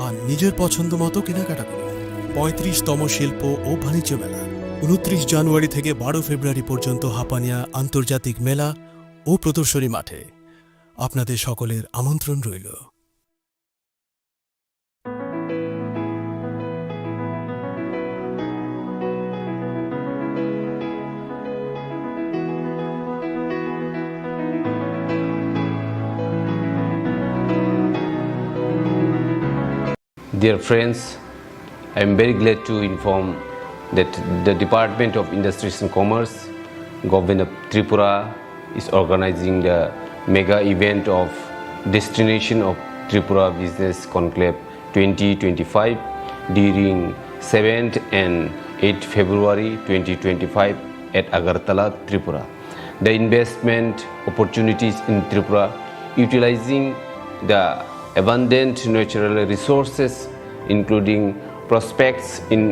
আর নিজের পছন্দ মতো কেনাকাটা করুন। 35তম শিল্প ও বাণিজ্য মেলা 29 জানুয়ারি থেকে 12 ফেব্রুয়ারি পর্যন্ত হাপানিয়া আন্তর্জাতিক মেলা ও প্রদর্শনী মাঠে। আপনাদের সকলের আমন্ত্রণ রইল। Dear friends, I am very glad to inform that the Department of Industries and Commerce, Government of Tripura, is organizing the mega event of Destination of Tripura Business Conclave 2025 during 7th and 8th February 2025 at Agartala, Tripura. The investment opportunities in Tripura, utilizing the abundant natural resources, including prospects in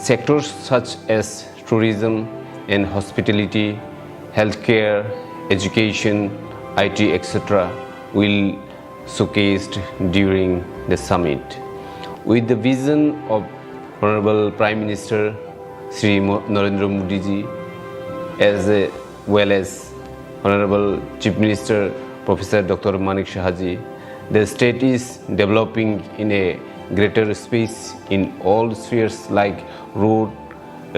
sectors such as tourism and hospitality, healthcare, education, IT, etc., will showcased during the summit. With the vision of Honorable Prime Minister Sri Narendra Modi ji, as well as Honorable Chief Minister Professor Dr. Manik Sahaji, the state is developing in a greater space in all spheres like road,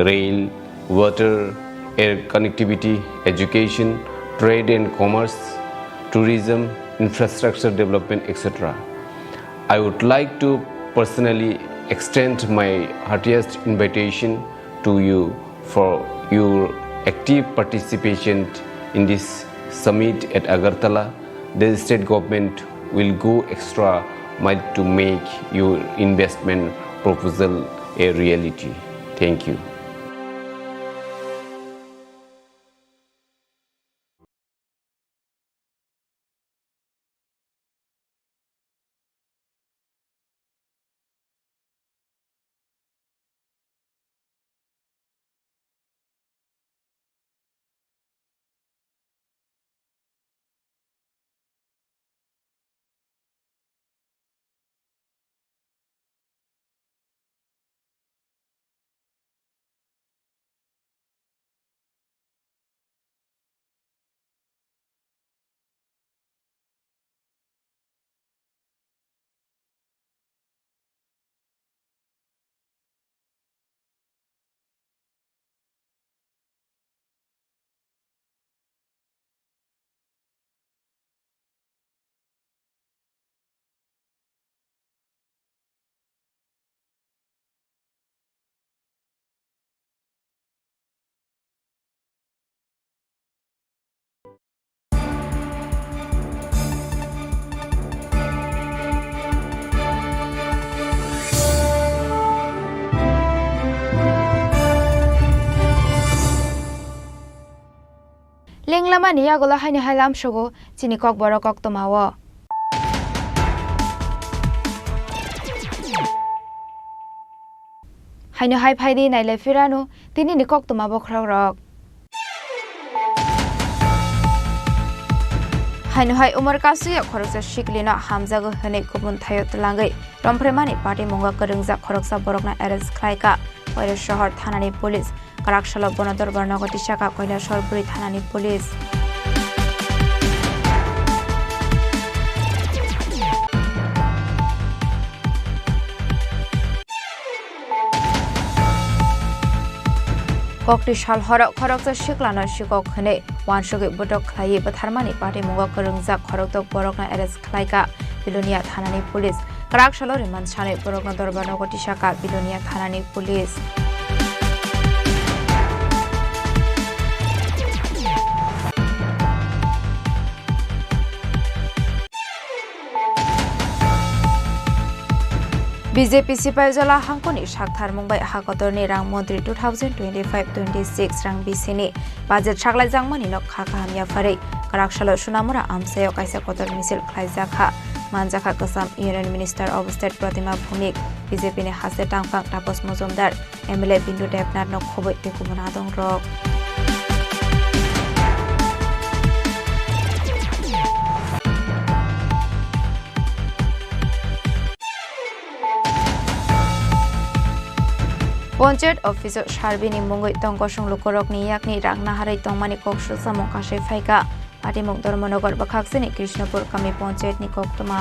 rail, water, air connectivity, education, trade and commerce, tourism, infrastructure development, etc. I would like to personally extend my heartiest invitation to you for your active participation in this summit at Agartala. The state government will go extra mile to make your investment proposal a reality. Thank you. লেংলামানি আগলা হাইনি হাইলাম সগো চিনি cock বড় cock তোমাও হাইনো high ফাইদি নাইলে ফিরানো তিনি নিকক তোমা বখরক rock হাইনো high Umar কাসুয়া খরকসা শিকলিনা হামজাগো হনে গুবुन थायो तलांगै रमफ्रेमानि party मुंगा करंजा खरकसा Barkakana arrest खालायका Kailash শহর থানানি police কারাকশালা বনদরবার নগরী শাখা কৈলাস শহরপুরি থানানি পুলিশ ককটি সাল হরক খরকসা শিকলানা শিকক হনে ওয়ানসগে বটক খাইয়ে বাথারমানি পার্টি মুঙ্গা করংজা খরকতক বরকনা এরেস্ট খালাইকা বিলোনিয়া থানানি পুলিশ কারাকশালা রিমান্ড সানে বরকনা দরবার নগরী শাখা বিলোনিয়া থানানি পুলিশ বিজেপি সিপাইজলা হাংকনি সাকথার মুম্বাই হাকতরনি রাং মন্ত্রী 2025-26 রাং বিসিনি বাজেট সাকলাই জাংমানি নক খাকা হামিয়া ফারে কারাকশাল সুনামুরা আমসায় কাইসা কতর মিছিল খাইজাখা মানজাখা কসাম union minister of state Pratima Bhoumik BJP নে হাসে টাংফাং তাপস মজুমদার এমএলএ বিন্দু দেবনাথ নক খবই তেকুমনা দং রক পঞ্চায়েত অফিস সার্বিনী মুঙ্গই তংকসং লোকরকনি ইয়াকনি রাংনাহারাই তংমানি ককসু সামং কাশে ফাইকা পাটিমুখ ধর্মনগর বাখাকসিনি কৃষ্ণপুর কামি পঞ্চায়েত নি কক্তমা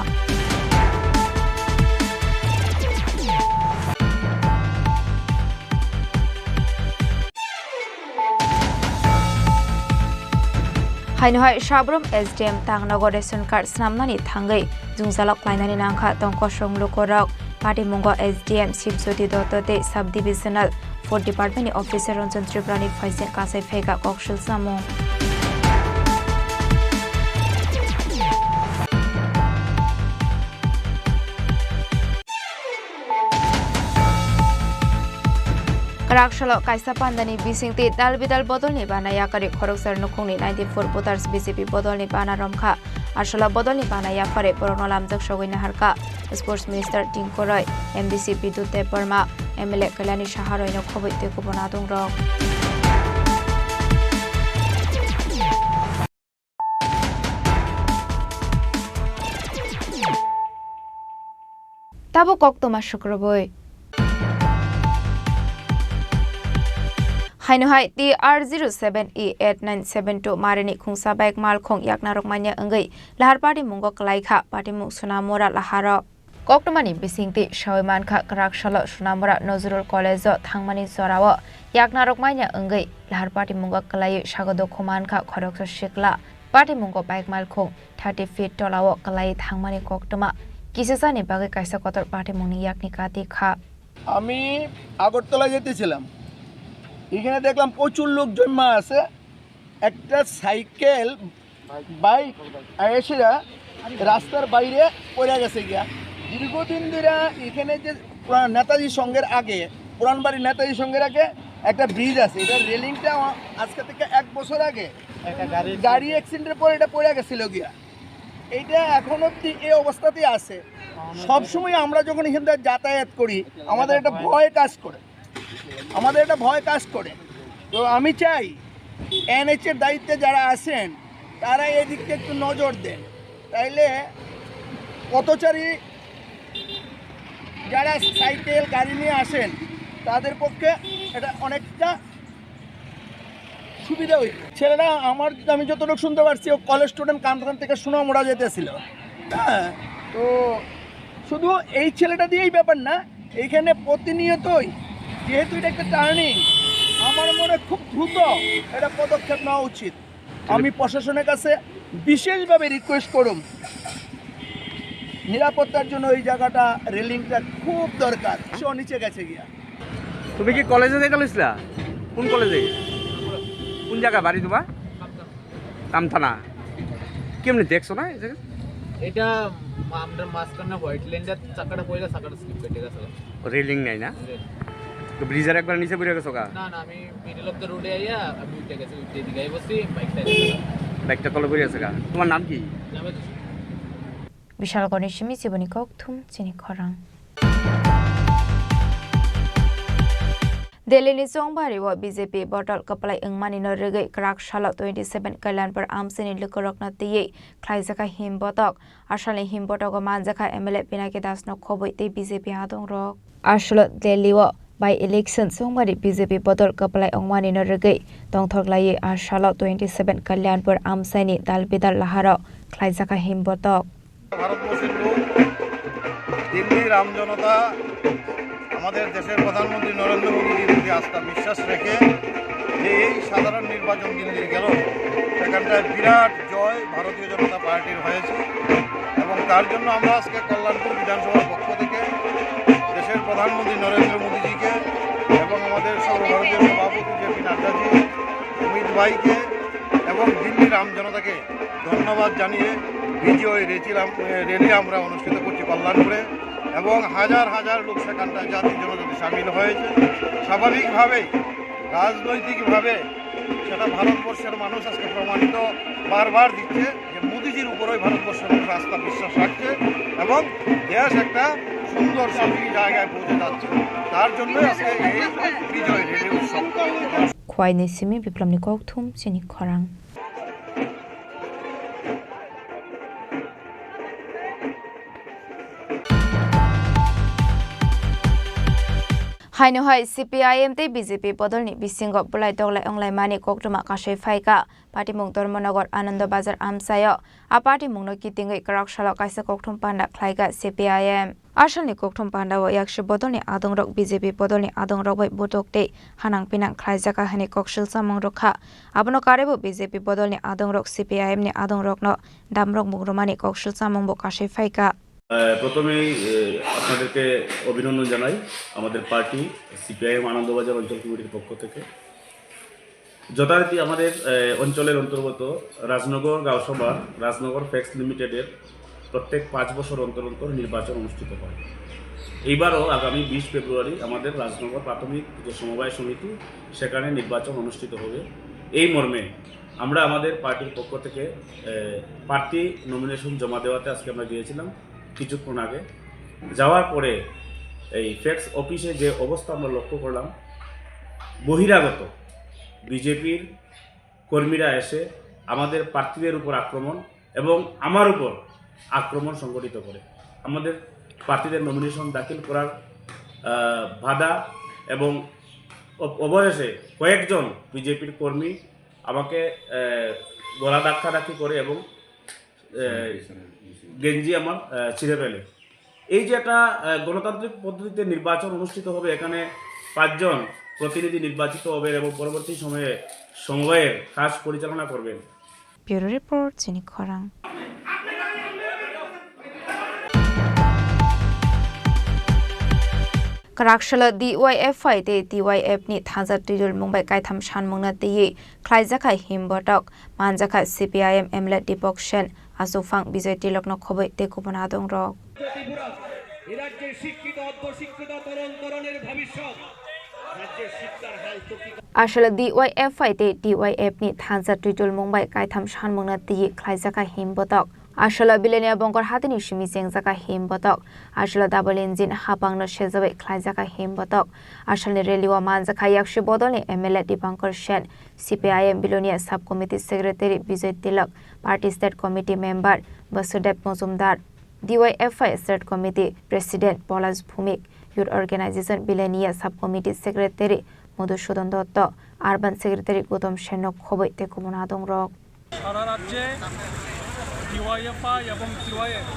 হাইনহাই সাবরম এসডিএম তাংনগর রেশন কার্ড স্নামনানি থাঙ্গै जुंजालक लाइनानि नांखा तंकसं लोकरक पाटिमुंग एसडीएम शिवज्योति दत्तते sub divisional 4 department officer Ranjan त्रिपुरानि फाइसेन कासाय फेगा कक्सुल सामु काराकशाला कायसा पान्दानि बिसिंति दालबिदाल बदलनि बानाया करि खरकसार नुखुंनि 94 भोटार्स बीजेपी बदलनि बाना रमखा आरसला बदलनि बानाया फारे बरनो लामजक सगैना हारका स्पोर्ट्स मिनिस्टर टिंको रय एमडीसी विद्युत देबबर्मा एमएलए कल्याणी साहारयनो खबैते गुबुना दंरक ताबो कक्तमा शुक्रबय हाइनहाय TR07E8972 मारिनि खुंसा बाइक मालखों याकनारक मान्या अंगै लाहार पार्टी मुंगो कलाइखा पार्टी मुंग सुनामोरा लाहार कक्टमानि बिसिंति सयमानखा काराकशाला सुनामोरा नजरुल कलेज थांमानि जराव याकनारक मान्या अंगै लाहार पार्टी मुंगो कलाइ सागदो खमानखा खरक शिकला पार्टी मुंगो बाइक मालखों 30 फीट तलाव कलाइ थांमानि कक्टमा किसेसानि बागै कायसा कतर पार्टी मुंगनि याकनि काति खा আমি আগরতলা যেতেছিলাম এখানে দেখলাম প্রচুর লোক জমা আছে একটা সাইকেল বাইক এসেরা রাস্তার বাইরে পড়ে গেছে গিয়া দীর্ঘদিন ধরে এখানে যে নেতাজি সংঘের আগে পুরানবাড়ি নেতাজি সংঘের আগে একটা ব্রিজ আছে এটা রেলিংটা আজকে থেকে 1 বছর আগে গাড়ি অ্যাক্সিডেন্টের পর এটা পড়ে গেছিল গিয়া এইটা এখন অবধি এই অবস্থাতেই আছে সবসময় আমরা যখন এখান থেকে যাতায়াত করি আমাদের একটা ভয় কাজ করে তো আমি চাই এনএইচের দায়িত্বে যারা আছেন তারা এই দিকটা একটু নজর দেন তাইলে পথচারী যারা সাইকেল গাড়ি নিয়ে আসেন তাদের পক্ষে এটা অনেকটা সুবিধা হইবে ছেলেরা আমি যতটুকু শুনতে পারছি ও কলেজ স্টুডেন্ট কানখান থেকে সুনামুড়া যেতেছিল হ্যাঁ তো শুধু এই ছেলেটা দিয়েই ব্যাপার না এইখানে প্রতিনিয়তই যেহেতু এটা একটা টার্নিং আমার মনে খুব দ্রুত এটা পদক্ষেপ নেওয়া উচিত আমি প্রশাসনের কাছে বিশেষভাবে রিকোয়েস্ট করুম নিরাপত্তার জন্য এই জায়গাটা রেলিংটা খুব দরকার সে নিচে গেছে গিয়া তুমি কি কলেজে যাইতে লইছিলা কোন কলেজে কোন জায়গা বাড়ি তোমার কামথানা কেমনে দেখছো না এই জায়গা এটা আমাদের মাঝখানে হোয়াইট ল্যান্ডের চাকাটা পড়ে চাকাটা স্লিপ কেটে গেছে রেলিং নাই না তো ব্রিজের একবার নিচে পড়ে গেছো কা? না না, আমি মিডল অফ দ্য রোডে আইয়া আমি উঠে গেছি, উঠে দিকে বসছি, বাইকটা তলে পড়ে আছে কা? তোমার নাম কি? বিশালগড়ের সিমি জীবনী ককথুম চিনি খরাং दिल्ली चौबारी व बीजेपी बटल कपलाई इंगमानी नरगै क्राक साल 27 कल्याण पर आमसेनी लुकरकना तिये ख्लाइजाका हिमबतक आशलनि हिमबतक मानजाका एमएलए पिनाकी दास न खबै ते बीजेपी आदं रक आशल दिल्ली व बाय इलेक्शन चौबारी बीजेपी बटल कपलाई इंगमानी नरगै दंथकलायै आशल 27 कल्याण पर आमसेनी दालबिदाल लाहार ख्लाइजाका हिमबतक ভারতবর্ষের লোক দিল্লির আমজনতা আমাদের দেশের প্রধানমন্ত্রী নরেন্দ্র মোদীর প্রতি আস্থা বিশ্বাস রেখে যে এই সাধারণ নির্বাচন দিল্লির গেল সেখানটায় বিরাট জয় ভারতীয় জনতা পার্টির হয়েছে এবং তার জন্য আমরা আজকে কল্যাণপুর বিধানসভার পক্ষ থেকে দেশের প্রধানমন্ত্রী নরেন্দ্র মোদীজিকে এবং আমাদের সর্বভারতীয় সভাপতি জেপি নাড্ডাজি অমিত ভাইকে এবং দিল্লির আমজনতাকে ধন্যবাদ জানিয়ে বিজয় র্যালি আমরা অনুষ্ঠিত করছি কল্যাণপুরে এবং হাজার হাজার লোক সেখানটায় জাতি জনজাতি সামিল হয়েছে। স্বাভাবিকভাবেই রাজনৈতিকভাবে সেটা ভারতবর্ষের মানুষ আজকে প্রমাণিত বারবার দিচ্ছে যে মোদিজির উপরেই ভারতবর্ষের মানুষ আস্থা বিশ্বাস রাখছে এবং দেশ একটা সুন্দর শান্তি জায়গায় পৌঁছে যাচ্ছে। তার জন্য আজকে এই বিজয় র্যালি উৎসব। খোয়াইনি সিমি বিপ্লবনি ককথুম চিনি খরাং हाइनो हाइ सीपीआईएम ते बीजेपी बदलनि बिसिंग बुलाइ दगलाइ अंलाइ मानि कोक्टमा काशै फाइका पार्टी मुंग धर्मनगर आनंद बाजार आमसाय आ पार्टी मुंग कितिंगै कराकशाला काइसा कोक्टम पान्डा ख्लाइगा सीपीआईएम आसलनि कोक्टम पान्डा व याक्ष बदलनि आदंरक बीजेपी बदलनि आदंरक बै बुतोकते हानांग पिनां ख्लाइजाका हानि कोक्सिल सामंग रखा आबनो कारेबो बीजेपी बदलनि आदंरक सीपीआईएम नि आदंरक न दामरक मुग्रमानि कोक्सिल सामंग ब काशै फाइका প্রথমেই আপনাদেরকে অভিনন্দন জানাই আমাদের পার্টি সিপিআইএম আনন্দবাজার অঞ্চল কমিটির পক্ষ থেকে। যথারীতি আমাদের অঞ্চলের অন্তর্গত রাজনগর গাঁওসভা রাজনগর ফ্যাক্স লিমিটেডের প্রত্যেক 5 বছর অন্তর অন্তর নির্বাচন অনুষ্ঠিত হয়। এইবারও আগামী 20 ফেব্রুয়ারি আমাদের রাজনগর প্রাথমিক যে সমবায় সমিতি সেখানে নির্বাচন অনুষ্ঠিত হবে। এই মর্মে আমরা আমাদের পার্টির পক্ষ থেকে প্রার্থী নমিনেশন জমা দেওয়াতে আজকে আমরা গিয়েছিলাম কিছুক্ষণ আগে। যাওয়ার পরে এই ফ্যাক্স অফিসে যে অবস্থা আমরা লক্ষ্য করলাম, বহিরাগত বিজেপির কর্মীরা এসে আমাদের প্রার্থীদের উপর আক্রমণ এবং আমার উপর আক্রমণ সংগঠিত করে আমাদের প্রার্থীদের নমিনেশন দাখিল করার বাধা এবং অবশেষে কয়েকজন বিজেপির কর্মী আমাকে গলা ধাক্কাধাক্কি করে এবং গেঞ্জি আমার ছিঁড়ে ফেলে। এই যে একটা গণতান্ত্রিক পদ্ধতিতে নির্বাচন অনুষ্ঠিত হবে, এখানে 5 জন প্রতিনিধি নির্বাচিত হবে এবং পরবর্তী সময়ে সমবায়ের কাজ পরিচালনা করবেন। ব্যুরো রিপোর্ট চিনি খরাং कराकशल DYFI ते DYF नि थाजा तिरुल मुंबई काइथाम सानमुंगना तेये ख्लाइजाखा हिमबटक मानजाखा CPIM एमएलए दीपक सेन आसुफां विजय तिलक न खबै ते गुबुन आदं रक রাজ্যের শিক্ষিত অর্ধশিক্ষিত তরুণ তরুণীর ভবিষ্যৎ রাজ্যের শিক্ষার হাল आशल DYFI ते DYF नि थाजा तिरुल मुंबई काइथाम सानमुंगना तेये ख्लाइजाखा हिमबटक आशल बिलेनिया बंगर हातिनि सिमि जेंजाका हिमबटक आशल डाबल इन्जिन हापांगन सेजाबै ख्लाइजाका हिमबटक आशलनि रेलिवा मानजाखा याक्ष बदलनि MLA Dipankar Sen CPIM Belonia sub committee secretary Bijoy Tilak party state committee member Basudev Majumdar DYFI state committee president Palash Bhowmik youth organization Belonia sub committee secretary Madhusudan Datta urban secretary Gautam Sen खबै ते गुबुन आदं रक সারা রাজ্যে DYFI এবং TYF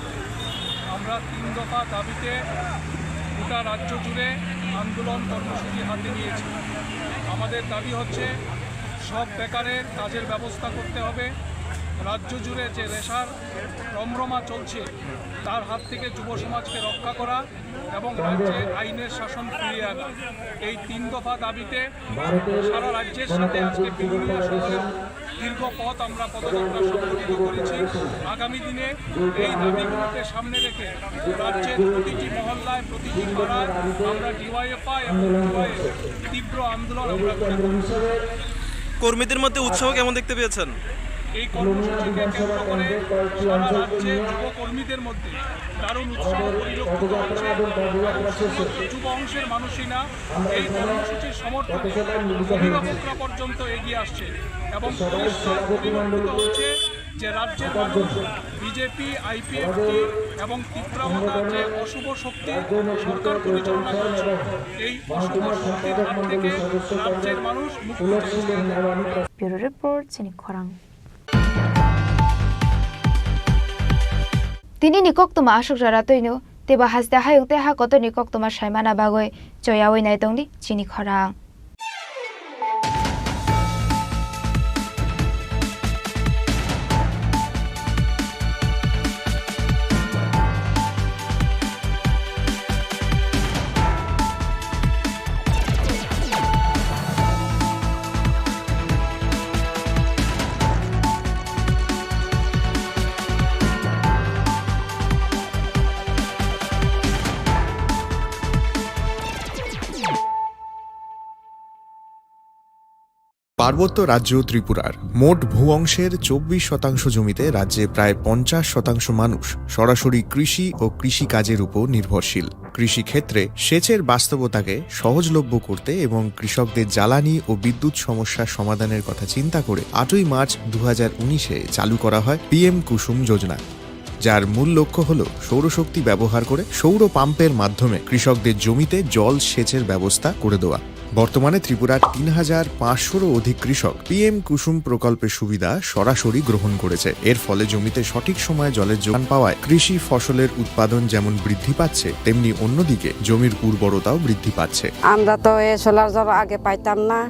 আমরা 3 দফা দাবিতে গোটা রাজ্য জুড়ে আন্দোলন কর্মসূচি হাতে নিয়েছি। আমাদের দাবি হচ্ছে সব বেকারের কাজের ব্যবস্থা করতে হবে। রাজ্য জুড়ে যে রেশার রমরমা চলছে তার হাত থেকে যুব সমাজকে রক্ষা করা এবং রাজ্যে আইনের শাসন ফিরিয়ে আনা, এই 3 দফা দাবিতে সারা রাজ্যের সাথে আজকে বিলোনিয়া শহরের দীর্ঘ পথ আমরা পদযাত্রা সংগঠিত করেছি। আগামী দিনে এই দাবিগুলোকে সামনে রেখে রাজ্যের প্রতিটি মহল্লায়, প্রতিটি পাড়ায় আমরা ডিওয়াইএফআই এবং ডিওয়াইএফ তীব্র আন্দোলন আমরা করে তুলব। কর্মীদের মধ্যে উৎসাহ কেমন দেখতে পেয়েছেন? এই কর্মসূচিকে কেন্দ্র করে সারা রাজ্যে যুব কর্মীদের মধ্যে দারুণ উৎসাহ পরিলক্ষিত হচ্ছে। যুব অংশের মানুষই না, এই কর্মসূচির সমর্থনে অভিভাবকরা পর্যন্ত এগিয়ে আসছে এবং পরিষ্কার পরিলক্ষিত হচ্ছে যে রাজ্যের মানুষ বিজেপি, আইপিএফটি এবং তীব্রামতার যে অশুভ শক্তি সরকার পরিচালনা করছে, এই অশুভ শক্তির হাত থেকে রাজ্যের মানুষ মুক্ত চাইছে। ব্যুরো রিপোর্ট চিনি খরাং। তিনি নিকক তোমা আসুক যারা তৈনো তেবা হাসদা হায়ুং তে হা কত নিকক তোমা সাইমানা বাগৈ জয়া ওই নাই তংদি চিনি খরাং। পার্বত্য রাজ্য ত্রিপুরার মোট ভূ অংশের ২৪% জমিতে রাজ্যে প্রায় ৫০% মানুষ সরাসরি কৃষি ও কৃষিকাজের উপর নির্ভরশীল। কৃষিক্ষেত্রে সেচের বাস্তবতাকে সহজলভ্য করতে এবং কৃষকদের জ্বালানি ও বিদ্যুৎ সমস্যার সমাধানের কথা চিন্তা করে ৮ই মার্চ ২০১৯-এ চালু করা হয় পিএম কুসুম যোজনা, যার মূল লক্ষ্য হল সৌরশক্তি ব্যবহার করে সৌর পাম্পের মাধ্যমে কৃষকদের জমিতে জল সেচের ব্যবস্থা করে দেওয়া। বর্তমানে ত্রিপুরার ৩,৫০০-রও অধিক কৃষক পিএম কুসুম প্রকল্পের সুবিধা সরাসরি গ্রহণ করেছে। এর ফলে জমিতে সঠিক সময়ে জলের যোগান পাওয়ায় কৃষি ফসলের উৎপাদন যেমন বৃদ্ধি পাচ্ছে, তেমনি অন্যদিকে জমির উর্বরতাও বৃদ্ধি পাচ্ছে। আমরা তো এই সোলার জল আগে পাইতাম না,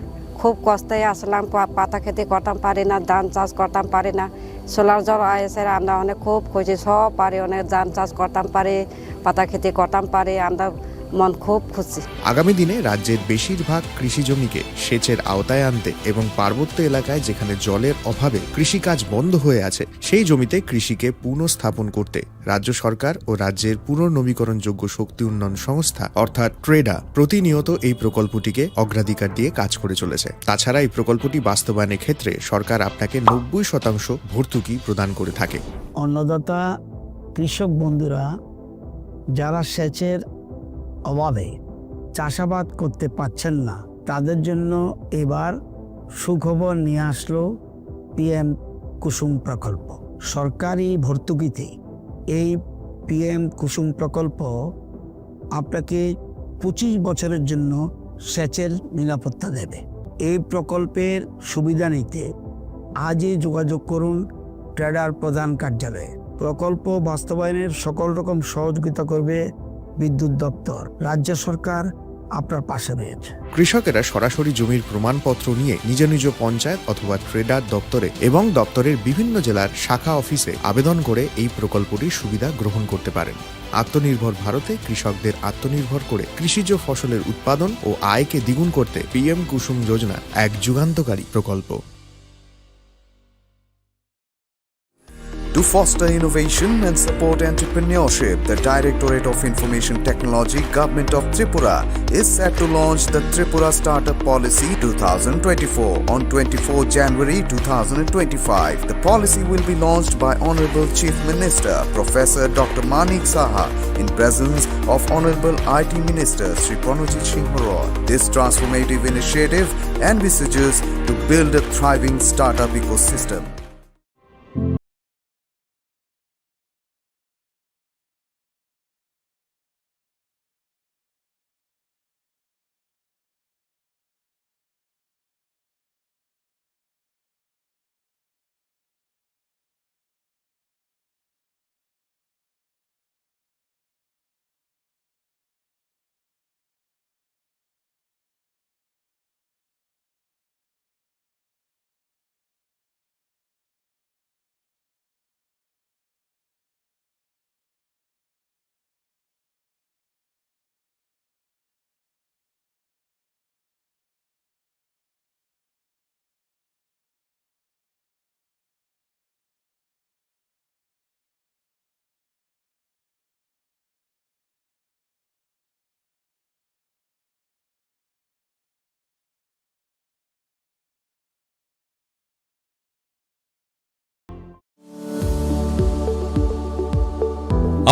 খুব কষ্টে আসলাম, পাতা খেতে করতাম পারি না, ধান চাষ করতাম পারি না। সোলার জল এসে আমরা অনেক খুব খুশি, সব পারি, অনেক ধান চাষ করতাম পারি, পাতা খেতে করতাম পারি, আমরা মন খুব খুশি। আগামী দিনে রাজ্যের বেশিরভাগ কৃষি জমিকে সেচের আওতায় আনতে এবং পার্বত্য এলাকায় যেখানে জলের অভাবে কৃষিকাজ বন্ধ হয়ে আছে সেই জমিতে কৃষিকে পুনঃস্থাপন করতে রাজ্য সরকার ও রাজ্যের পুনর্নবীকরণযোগ্য শক্তি উন্নয়ন সংস্থা অর্থাৎ ট্রেডা প্রতিনিয়ত এই প্রকল্পটিকে অগ্রাধিকার দিয়ে কাজ করে চলেছে। তাছাড়া এই প্রকল্পটি বাস্তবায়নের ক্ষেত্রে সরকার আপনাকে ৯০% ভর্তুকি প্রদান করে থাকে। অন্নদাতা কৃষক বন্ধুরা যারা সেচের অভাবে চাষাবাদ করতে পারছেন না, তাদের জন্য এবার সুখবর নিয়ে আসলো পিএম কুসুম প্রকল্প। সরকারি ভর্তুকিতে এই পিএম কুসুম প্রকল্প আপনাকে ২৫ বছরের জন্য সেচের নিরাপত্তা দেবে। এই প্রকল্পের সুবিধা নিতে আজই যোগাযোগ করুন ট্রেডার প্রধান কার্যালয়ে। প্রকল্প বাস্তবায়নের সকল রকম সহযোগিতা করবে বিদ্যুৎ দপ্তর। রাজ্য সরকার আপনার পাশে রয়েছে। কৃষকেরা সরাসরি জমির প্রমাণপত্র নিয়ে নিজ নিজ পঞ্চায়েত অথবা ট্রেডার দপ্তরে এবং দপ্তরের বিভিন্ন জেলার শাখা অফিসে আবেদন করে এই প্রকল্পটির সুবিধা গ্রহণ করতে পারেন। আত্মনির্ভর ভারতে কৃষকদের আত্মনির্ভর করে কৃষিজ ফসলের উৎপাদন ও আয়কে দ্বিগুণ করতে পিএম কুসুম যোজনা এক যুগান্তকারী প্রকল্প। To foster innovation and support entrepreneurship, the Directorate of Information Technology, Government of Tripura is set to launch the Tripura Startup Policy 2024 on 24 January 2025. The policy will be launched by Honorable Chief Minister Professor Dr. Manik Saha in presence of Honorable IT Minister Sri Pranojit Singh Roy. This transformative initiative envisages to build a thriving startup ecosystem.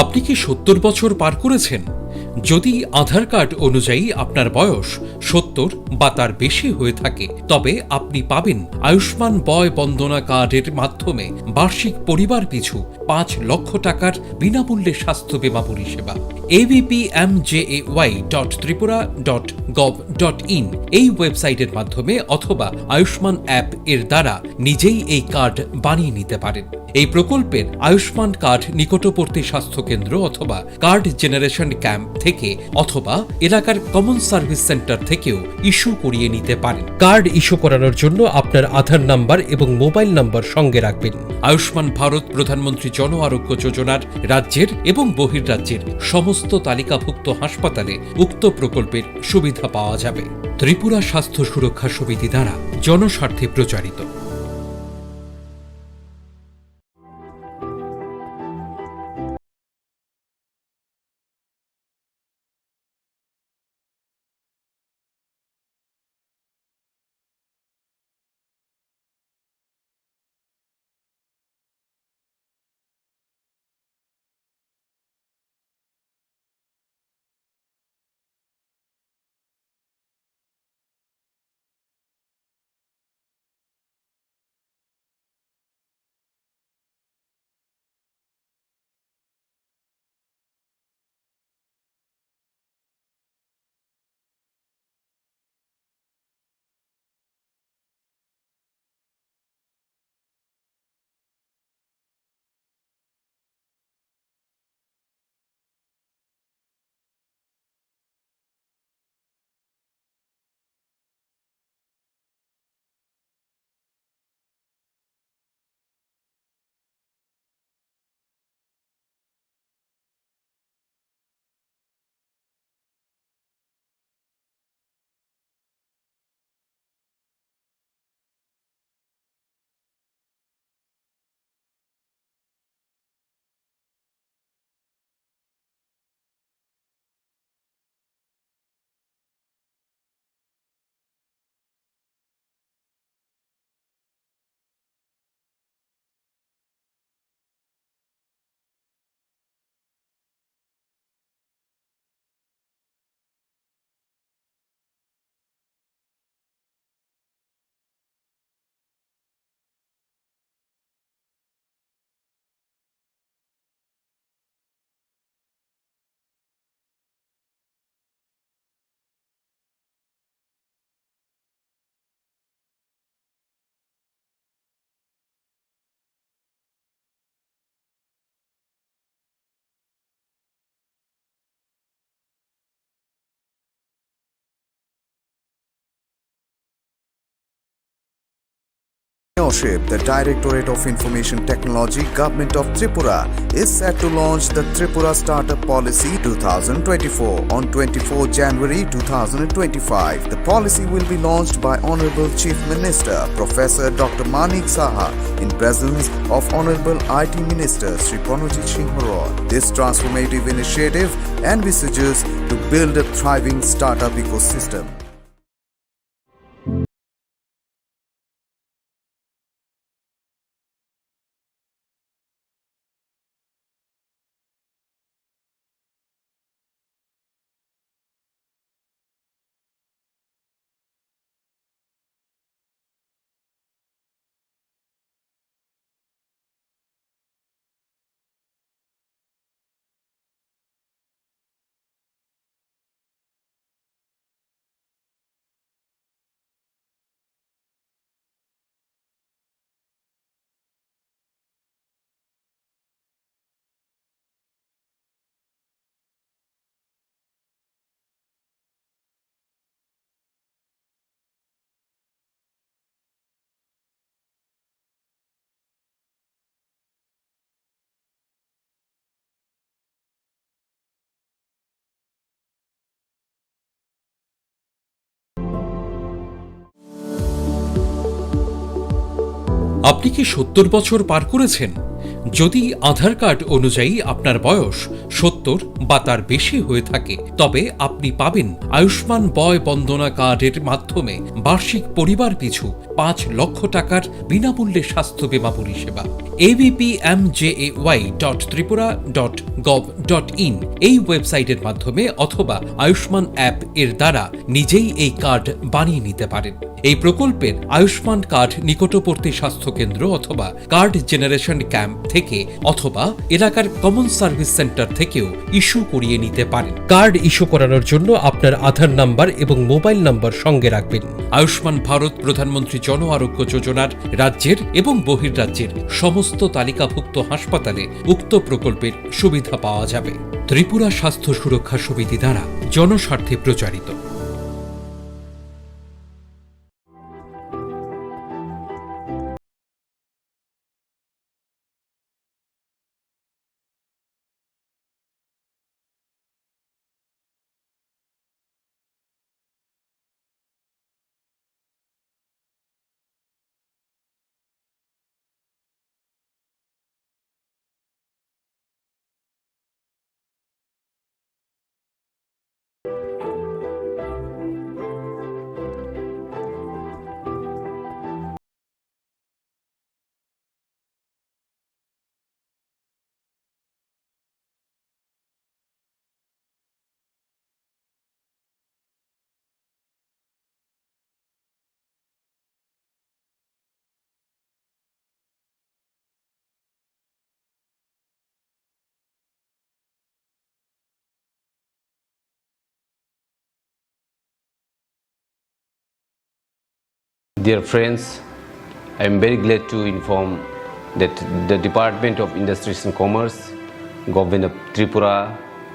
আপনি কি 70 বছর পার করেছেন? যদি আধার card অনুযায়ী আপনার বয়স 70 বা তার বেশি হয়ে থাকে, তবে আপনি পাবেন আয়ুষ্মান বয় বন্দনা কার্ডের মাধ্যমে বার্ষিক পরিবার পিছু 5 লক্ষ টাকার বিনামূল্যে স্বাস্থ্য বীমা পরিষেবা। abpmjay.tripura.gov.in এই ওয়েবসাইটের মাধ্যমে অথবা আয়ুষ্মান অ্যাপ এর দ্বারা নিজেই এই কার্ড বানিয়ে নিতে পারেন। এই প্রকল্পের আয়ুষ্মান কার্ড নিকটবর্তী স্বাস্থ্যকেন্দ্র অথবা কার্ড জেনারেশন ক্যাম্প থেকে অথবা এলাকার কমন সার্ভিস সেন্টার থেকেও ইস্যু করিয়ে নিতে পারেন। কার্ড ইস্যু করানোর জন্য আপনার আধার নাম্বার এবং মোবাইল নাম্বার সঙ্গে রাখবেন। আয়ুষ্মান ভারত প্রধানমন্ত্রী জন আরোগ্য যোজনার রাজ্যের এবং বহির্রাজ্যের সমস্ত তালিকাভুক্ত হাসপাতালে উক্ত প্রকল্পের সুবিধা পাওয়া যাবে। ত্রিপুরা স্বাস্থ্য সুরক্ষা সমিতি দ্বারা জনস্বার্থে প্রচারিত। The Directorate of Information Technology, Government of Tripura, is set to launch the Tripura Startup Policy 2024 on 24 January 2025. The policy will be launched by Honorable Chief Minister Professor Dr. Manik Saha in presence of Honorable IT Minister Sri Pranajit Singh Roy. This transformative initiative envisages to build a thriving startup ecosystem. আপনি কি 70 বছর পার করেছেন? যদি আধার card অনুযায়ী আপনার বয়স 70 বা তার বেশি হয়ে থাকে তবে আপনি পাবেন আয়ুষ্মান বয় বন্দনা কার্ডের মাধ্যমে বার্ষিক পরিবার পিছু 5 লক্ষ টাকার বিনামূল্যে স্বাস্থ্য বীমা পরিষেবা। abpmjay.tripura.gov.in এই ওয়েবসাইটের মাধ্যমে অথবা আয়ুষ্মান অ্যাপ এর দ্বারা নিজেই এই কার্ড বানিয়ে নিতে পারেন। এই প্রকল্পের আয়ুষ্মান কার্ড নিকটবর্তী স্বাস্থ্যকেন্দ্র অথবা কার্ড জেনারেশন ক্যাম্প থেকে অথবা এলাকার কমন সার্ভিস সেন্টার থেকেও ইস্যু করিয়ে নিতে পারেন। কার্ড ইস্যু করানোর জন্য আপনার আধার নাম্বার এবং মোবাইল নাম্বার সঙ্গে রাখবেন। আয়ুষ্মান ভারত প্রধানমন্ত্রী জন আরোগ্য যোজনার রাজ্যের এবং বহির্রাজ্যের সমস্ত তালিকাভুক্ত হাসপাতালে উক্ত প্রকল্পের সুবিধা পাওয়া যাবে। ত্রিপুরা স্বাস্থ্য সুরক্ষা সমিতি দ্বারা জনস্বার্থে প্রচারিত। Dear friends, I am very glad to inform that the Department of Industries and Commerce, Government of Tripura,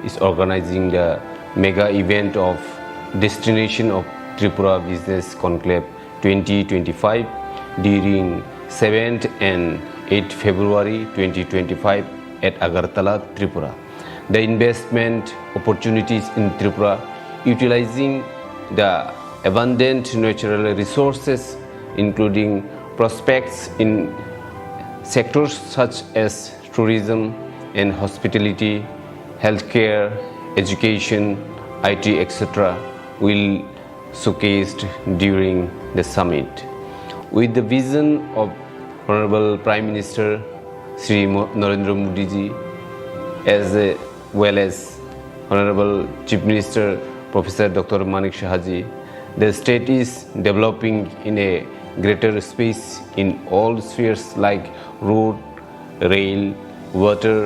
is organizing the mega event of Destination of Tripura Business Conclave 2025 during 7th and 8th February 2025 at Agartala, Tripura. The investment opportunities in Tripura, utilizing the abundant natural resources, including prospects in sectors such as tourism and hospitality, healthcare, education, IT, etc., will showcased during the summit. With the vision of Honorable Prime Minister Sri Narendra Modi ji, as well as Honorable Chief Minister Professor Dr. Manik Shahaji, the state is developing in a greater space in all spheres like road, rail, water,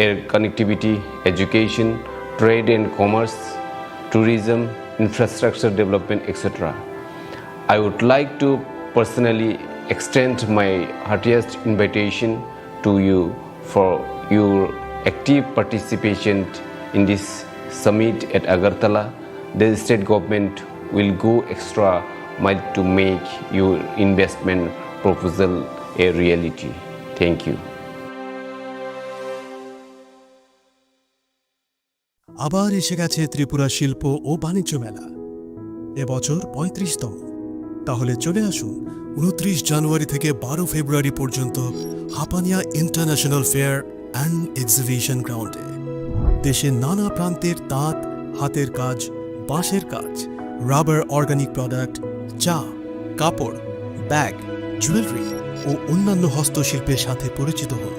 air connectivity, education, trade and commerce, tourism, infrastructure development, etc. I would like to personally extend my heartiest invitation to you for your active participation in this summit at Agartala. The state government will go extra mile to make your investment proposal a reality. Thank you. আবার এসে গেছে ত্রিপুরা শিল্প ও বাণিজ্য মেলা। এবছর 35তম। তাহলে চলে আসুন 29 জানুয়ারি থেকে 12 ফেব্রুয়ারি পর্যন্ত Hapania international fair and exhibition গ্রাউন্ডে। দেশের নানা প্রান্তের তাঁত, হাতের কাজ, বাঁশের কাজ, রাবার অর্গানিক প্রোডাক্ট, চা, কাপড়, ব্যাগ, জুয়েলারি ও অন্যান্য হস্তশিল্পের সাথে পরিচিত হন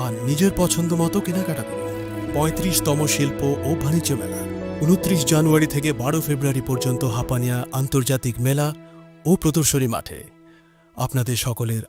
আর নিজের পছন্দ মতো কেনাকাটা করুন। 35তম শিল্প ও বাণিজ্য মেলা 29 জানুয়ারি থেকে 12 ফেব্রুয়ারি পর্যন্ত হাপানিয়া আন্তর্জাতিক মেলা ও প্রদর্শনী মাঠে। আপনাদের সকলের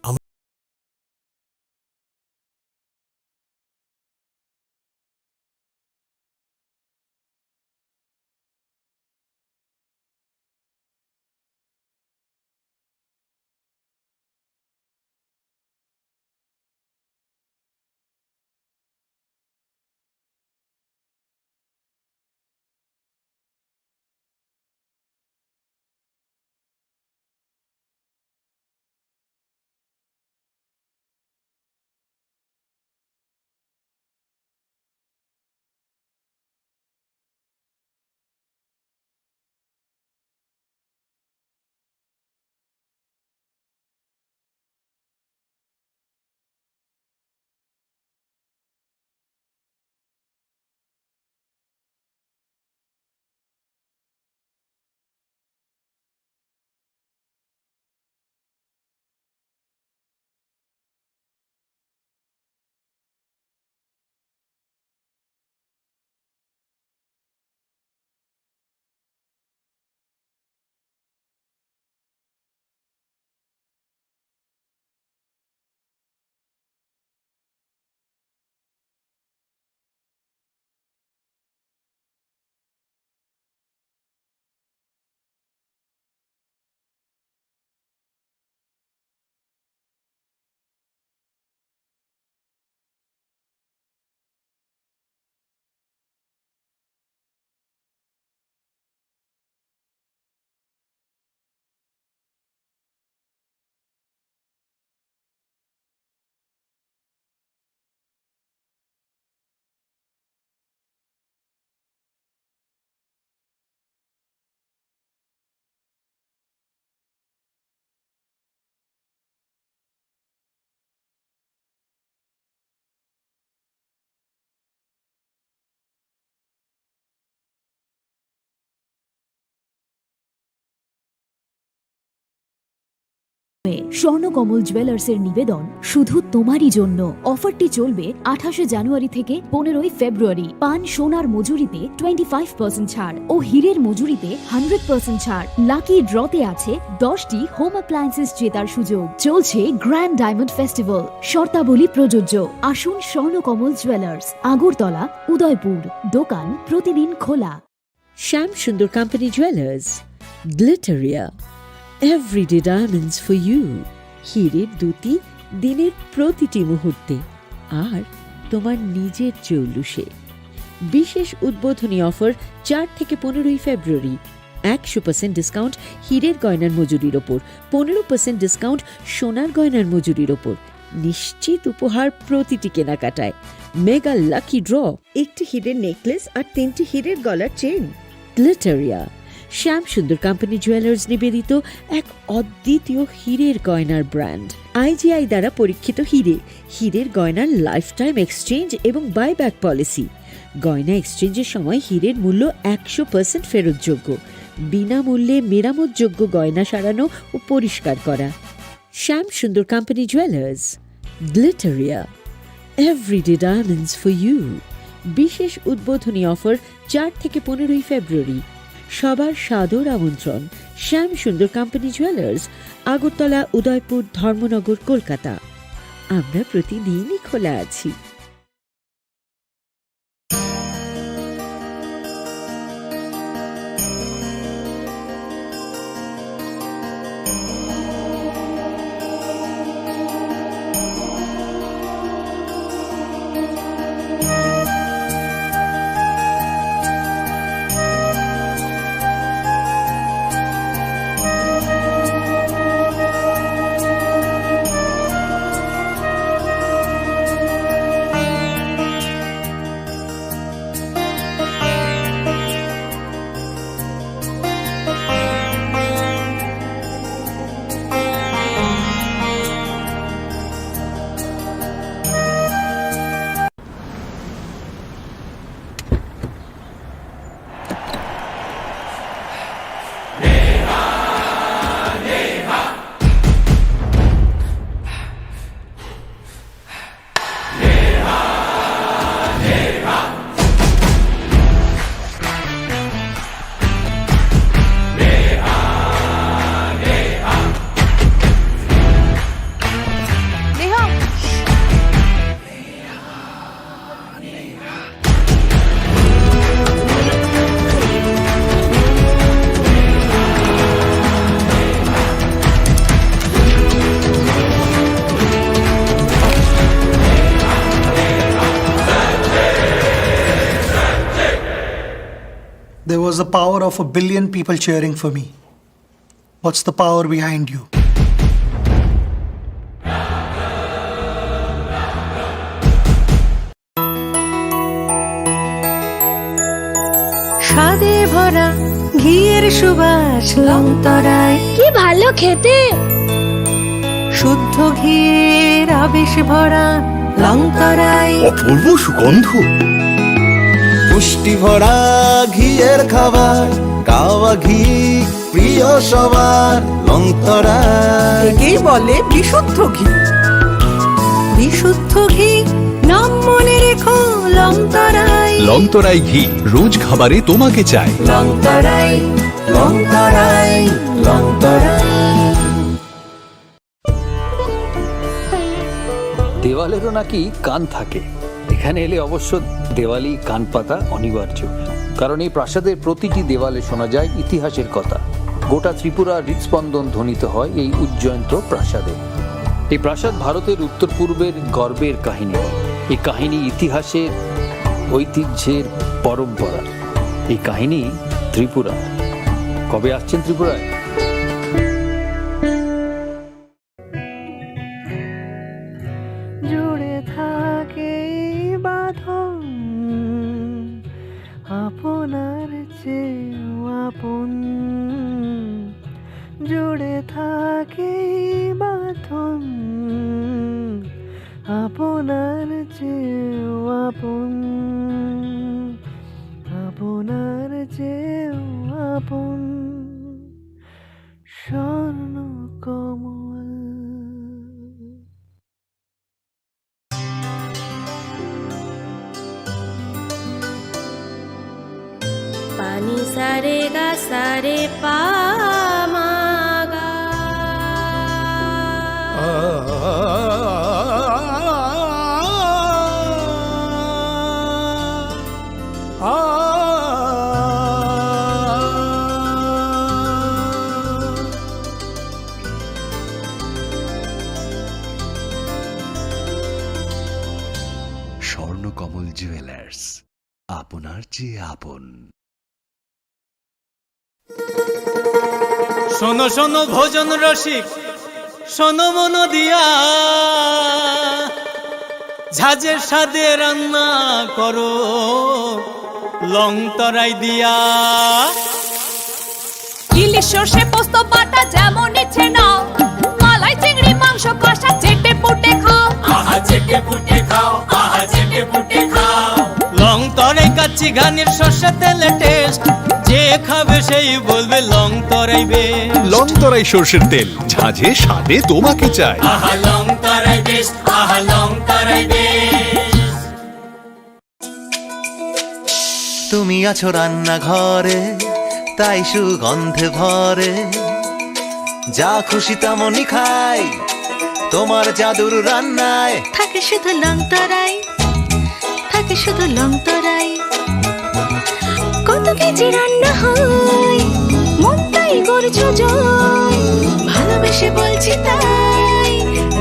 স্বর্ণকমল জুয়েলার্সের নিবেদন শুধু তোমারই জন্য। অফারটি চলবে 28শে জানুয়ারি থেকে 15ই ফেব্রুয়ারি। পান সোনার মজুরিতে 25% ছাড় ও হীরের মজুরিতে 100% ছাড়। লাকি ড্রতে আছে 10টি হোম অ্যাপ্লায়েন্সেস জেতার সুযোগ। চলছে গ্র্যান্ড ডায়মন্ড ফেস্টিভ্যাল। শর্তাবলী প্রযোজ্য। আসুন স্বর্ণকমল জুয়েলার্স, আগরতলা, উদয়পুর। দোকান প্রতিদিন খোলা। Shyam Sundar company jewellers, Glitteria, everyday diamonds for you. হীরের দুটি দিনের প্রতিটি মুহূর্তে আর তোমার নিজের জৌলুসে। বিশেষ উদ্বোধনী অফার 4 থেকে 15ই ফেব্রুয়ারি। 100% ডিসকাউন্ট হীরের গয়নার মজুরির ওপর, 15% ডিসকাউন্ট সোনার গয়নার মজুরির ওপর। নিশ্চিত উপহার প্রতিটি কেনাকাটায়। মেগা লাকি ড্র, একটি হীরের নেকলেস আর 3টি হীরের গলার চেন। গ্লিটারিয়া, শ্যাম সুন্দর কোম্পানি জুয়েলার্স নিবেদিত এক অদ্বিতীয় হীরের গয়নার ব্র্যান্ড। IGI দ্বারা পরীক্ষিত হীরে, হীরের গয়নার লাইফ টাইম এক্সচেঞ্জ এবং বাইব্যাক পলিসি। গয়না এক্সচেঞ্জের সময় হীরের মূল্য 100% ফেরতযোগ্য। বিনামূল্যে মেরামতযোগ্য গয়না সারানো ও পরিষ্কার করা। Shyam Sundar company jewellers, Glitteria, everyday diamonds for you. বিশেষ উদ্বোধনী অফার 4 থেকে 15ই ফেব্রুয়ারি। সবার সাদর আমন্ত্রণ। শ্যাম সুন্দর কোম্পানি জুয়েলার্স, আগরতলা, উদয়পুর, ধর্মনগর, কলকাতা। আমরা প্রতিদিনই খোলা আছি। There was the power of 1 billion people cheering for me. What's the power behind you? স্বাদে ভরা ঘিয়ের সুবাস লংতরায়, কি ভালো খেতে। শুদ্ধ ঘিয়ের আবেশ ভরা লংতরায়, অপূর্ব সুগন্ধ। পুষ্টি ভরা ঘিয়ের খাবার, কাওয়া ঘি প্রিয় সবার লংতরায়। একেই বলে বিশুদ্ধ ঘি। বিশুদ্ধ ঘি নাম মনে রেখো লংতরাই। লংতরাই ঘি রোজ খাবারে তোমাকে চাই। লংতরাই, লংতরাই, লংতরাই। দেওয়ালেরও নাকি কান থাকে। এখানে এলে অবশ্য দেওয়ালি কান পাতা অনিবার্য, কারণ এই প্রাসাদের প্রতিটি দেওয়ালে শোনা যায় ইতিহাসের কথা। গোটা ত্রিপুরা হৃদস্পন্দন ধ্বনিত হয় এই উজ্জয়ন্ত প্রাসাদে। এই প্রাসাদ ভারতের উত্তর পূর্বের গর্বের কাহিনী। এই কাহিনী ইতিহাসের, ঐতিহ্যের, পরম্পরা। এই কাহিনী ত্রিপুরা। কবে আসছেন ত্রিপুরায়? জুড়ে থাকে বাঁধন আপনার চেয়েও আপন। জুড়ে থাকে বাঁধন আপনার চেয়েও আপন। আপনার চেয়েও আপন। স্বর্ণ কমল সারে গা সারে পা মা গা। স্বর্ণকমল জুয়েলার্স, আপনার চেয়ে আপন। শোনো শোনো ভোজন রসিক, শোনো মন দিয়া, ঝাঁঝের স্বাদে রান্না করো লং তরাই দিয়া। ইলিশ সর্ষে পোস্ত বাটা যেমন ইচ্ছে নাও, মালাই চিংড়ি মাংস কষা চেটে পুটে খাও, আহা চেটে পুটে খাও, আহা চেটে পুটে খাও। লং তরাই কাচ্চি ঘানির সর্ষে তেলে টেস্ট, যে খাবে সেই বলবে লং তরাই বেশ। লং তরাই সর্ষের তেল, ঝাঁঝে স্বাদে তোমাকে চাই। আহা লং তরাই বেশ, আহা লং তরাই বেশ। তুমি আছো রান্নাঘরে, তাই সুগন্ধে ভরে, যা খুশি তেমনই খাই তোমার জাদুর রান্নায়। থাকে শুধু লং তরাই, থাকে শুধু লং তরাই। কত কেজি রান্না হয়, মনটাই গড়ছো জয়। ভালোবেসে বলছি তাই,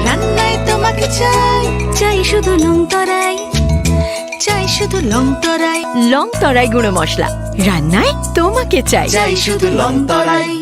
রান্নায় তোমাকে চাই, চাই শুধু লং তরাই, চাই শুধু লং তরাই। লং তরাই গুঁড়ো মশলা, রান্নায় তোমাকে চাই। চাই শুধু লং তরাই।